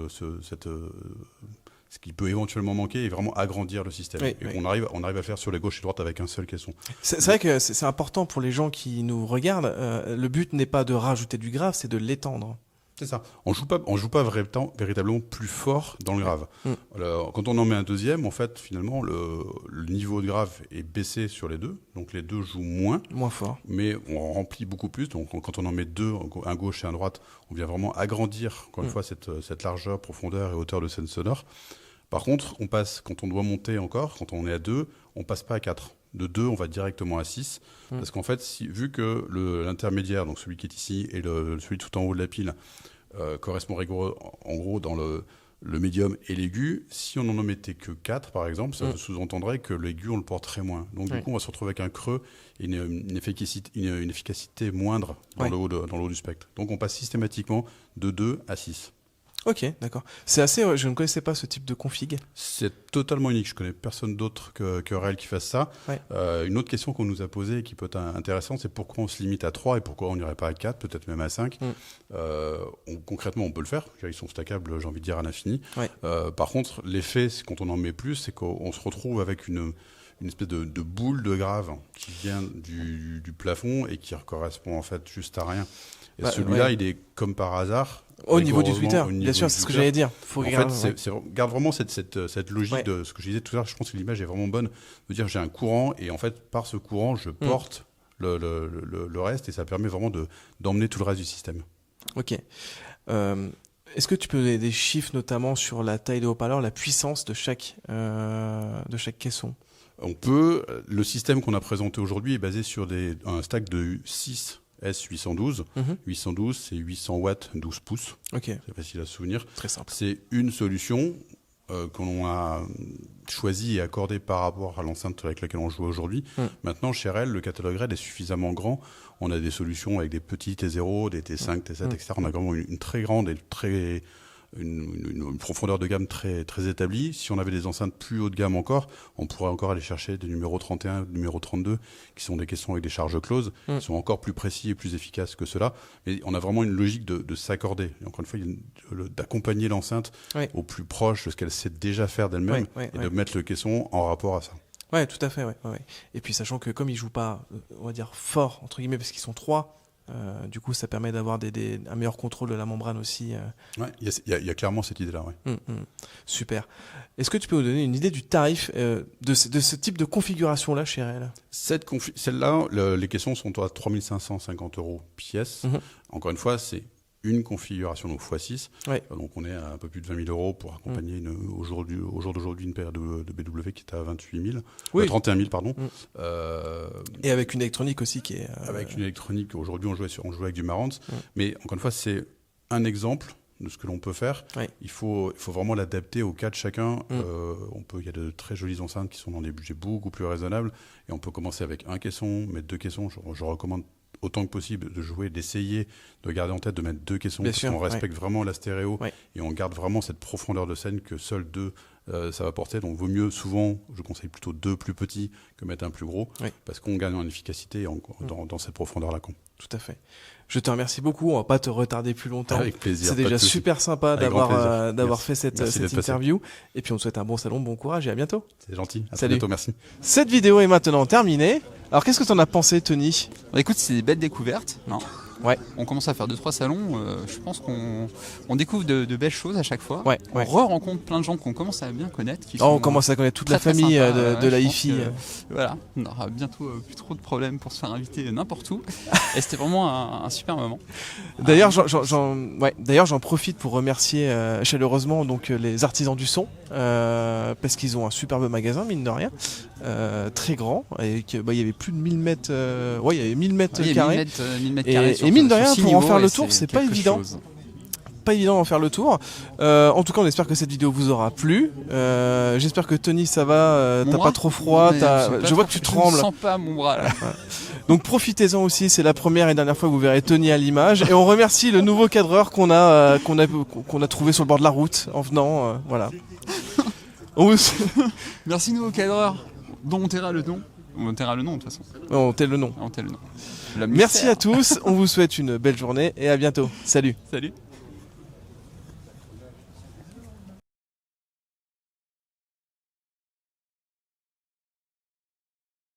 S10: qui peut éventuellement manquer et vraiment agrandir le système. On arrive à le faire sur les gauches et droites avec un seul caisson.
S1: C'est vrai que c'est important pour les gens qui nous regardent. Le but n'est pas de rajouter du grave, c'est de l'étendre.
S10: C'est ça. On joue pas véritablement plus fort dans le grave. Alors, quand on en met un deuxième, en fait, finalement, le niveau de grave est baissé sur les deux. Donc les deux jouent moins
S1: fort.
S10: Mais on remplit beaucoup plus. Donc quand on en met 2, un gauche et un droite, on vient vraiment agrandir, encore une fois, cette largeur, profondeur et hauteur de scène sonore. Par contre, quand on doit monter encore, quand on est à 2, on passe pas à 4. De 2, on va directement à 6. Parce qu'en fait, vu que l'intermédiaire, donc celui qui est ici, et celui tout en haut de la pile, correspond en gros dans le médium et l'aigu, si on n'en mettait que 4, par exemple, ça sous-entendrait que l'aigu, on le porterait moins. Donc du coup, on va se retrouver avec un creux et une efficacité moindre dans le haut du spectre. Donc on passe systématiquement de 2 à 6.
S1: Ok, d'accord. C'est assez. Je ne connaissais pas ce type de config.
S10: C'est totalement unique. Je connais personne d'autre que REL qui fasse ça. Une autre question qu'on nous a posée et qui peut être intéressante, c'est pourquoi on se limite à 3 et pourquoi on n'irait pas à 4, peut-être même à 5. Concrètement, on peut le faire. Ils sont stackables, j'ai envie de dire, à l'infini. Par contre, l'effet, quand on en met plus, c'est qu'on se retrouve avec une espèce de boule de grave qui vient du plafond et qui correspond en fait juste à rien. Et celui-là, il est comme par hasard.
S1: Au niveau du Twitter, bien sûr, c'est ce que j'allais dire.
S10: Garde vraiment cette logique de ce que je disais tout à l'heure. Je pense que l'image est vraiment bonne. De dire j'ai un courant et en fait, par ce courant, je porte le reste et ça permet vraiment d'emmener tout le reste du système.
S1: Ok. Est-ce que tu peux donner des chiffres, notamment sur la taille de haut-parleur, la puissance de chaque caisson?
S10: On peut. Le système qu'on a présenté aujourd'hui est basé sur un stack de 6 S812. 812, c'est 800 watts, 12 pouces.
S1: Ok.
S10: C'est facile à se souvenir.
S1: Très simple.
S10: C'est une solution qu'on a choisie et accordée par rapport à l'enceinte avec laquelle on joue aujourd'hui. Maintenant, chez REL, le catalogue REL est suffisamment grand. On a des solutions avec des petits T0, des T5, T7, etc. On a vraiment une très grande et une profondeur de gamme très, très établie. Si on avait des enceintes plus haut de gamme encore, on pourrait encore aller chercher des numéros 31, numéros 32, qui sont des caissons avec des charges closes, qui sont encore plus précis et plus efficaces que cela. Mais on a vraiment une logique de s'accorder. Et encore une fois, d'accompagner l'enceinte au plus proche de ce qu'elle sait déjà faire d'elle-même et de mettre le caisson en rapport à ça.
S1: Ouais, tout à fait. Ouais. Et puis sachant que comme ils jouent pas, on va dire fort entre guillemets, parce qu'ils sont 3. Du coup, ça permet d'avoir un meilleur contrôle de la membrane aussi.
S10: Ouais, il y a clairement cette idée-là. Ouais.
S1: Super. Est-ce que tu peux nous donner une idée du tarif de ce type de configuration-là chez REL ?
S10: Celle-là, les caissons sont à 3 550 € pièce. Encore une fois, c'est une configuration, donc x6. Donc on est à un peu plus de 20 000 € pour accompagner au jour d'aujourd'hui une paire de BW qui est à 28 000, 31 000 pardon.
S1: Et avec une électronique aussi qui est...
S10: Avec une électronique, aujourd'hui on jouait avec du Marantz, mais encore une fois c'est un exemple de ce que l'on peut faire. Il faut vraiment l'adapter au cas de chacun. Il y a de très jolies enceintes qui sont dans des budgets beaucoup plus raisonnables et on peut commencer avec un caisson, mettre 2 caissons. Je recommande autant que possible de jouer, d'essayer, de garder en tête, de mettre 2 caissons, parce qu'on respecte vraiment la stéréo et on garde vraiment cette profondeur de scène que seuls 2 ça va porter. Donc vaut mieux, souvent, je conseille plutôt 2 plus petits que mettre un plus gros, parce qu'on gagne en efficacité dans cette profondeur-là.
S1: Tout à fait. Je te remercie beaucoup, on va pas te retarder plus longtemps.
S10: Avec plaisir.
S1: C'est déjà super sympa d'avoir fait cette interview. Et puis on te souhaite un bon salon, bon courage et à bientôt.
S10: C'est gentil, à
S1: Salut.
S10: bientôt, merci.
S1: Cette vidéo est maintenant terminée. Alors qu'est-ce que tu en as pensé, Tony ?
S11: Écoute, c'est des belles découvertes.
S1: Ouais.
S11: On commence à faire 2-3 salons. Je pense qu'on découvre de belles choses à chaque fois. On re-rencontre plein de gens qu'on commence à bien connaître.
S1: On commence à connaître toute la famille de la hi-fi.
S11: Voilà, on aura bientôt plus trop de problèmes pour se faire inviter n'importe où. Et c'était vraiment un super moment.
S1: D'ailleurs, j'en profite pour remercier chaleureusement donc les artisans du son parce qu'ils ont un superbe magasin, mine de rien, très grand, et il y avait plus de 1000 mètres. Il y avait 1000 mètres carrés.
S11: 1000 mètres carrés.
S1: Et mine de rien, pour en faire le tour, c'est pas évident. Pas évident d'en faire le tour. En tout cas, on espère que cette vidéo vous aura plu. J'espère que Tony, ça va. T'as pas trop froid. Je vois que tu trembles.
S11: Je sens pas mon bras là.
S1: Donc profitez-en aussi. C'est la première et dernière fois que vous verrez Tony à l'image. Et on remercie le nouveau cadreur qu'on a trouvé sur le bord de la route en venant. Voilà.
S11: Merci nouveau cadreur. Dont on taira le nom. On taira le nom de toute façon.
S1: On taira le nom.
S11: On taira le nom.
S1: Merci à tous. On vous souhaite une belle journée et à bientôt. Salut.
S11: Salut.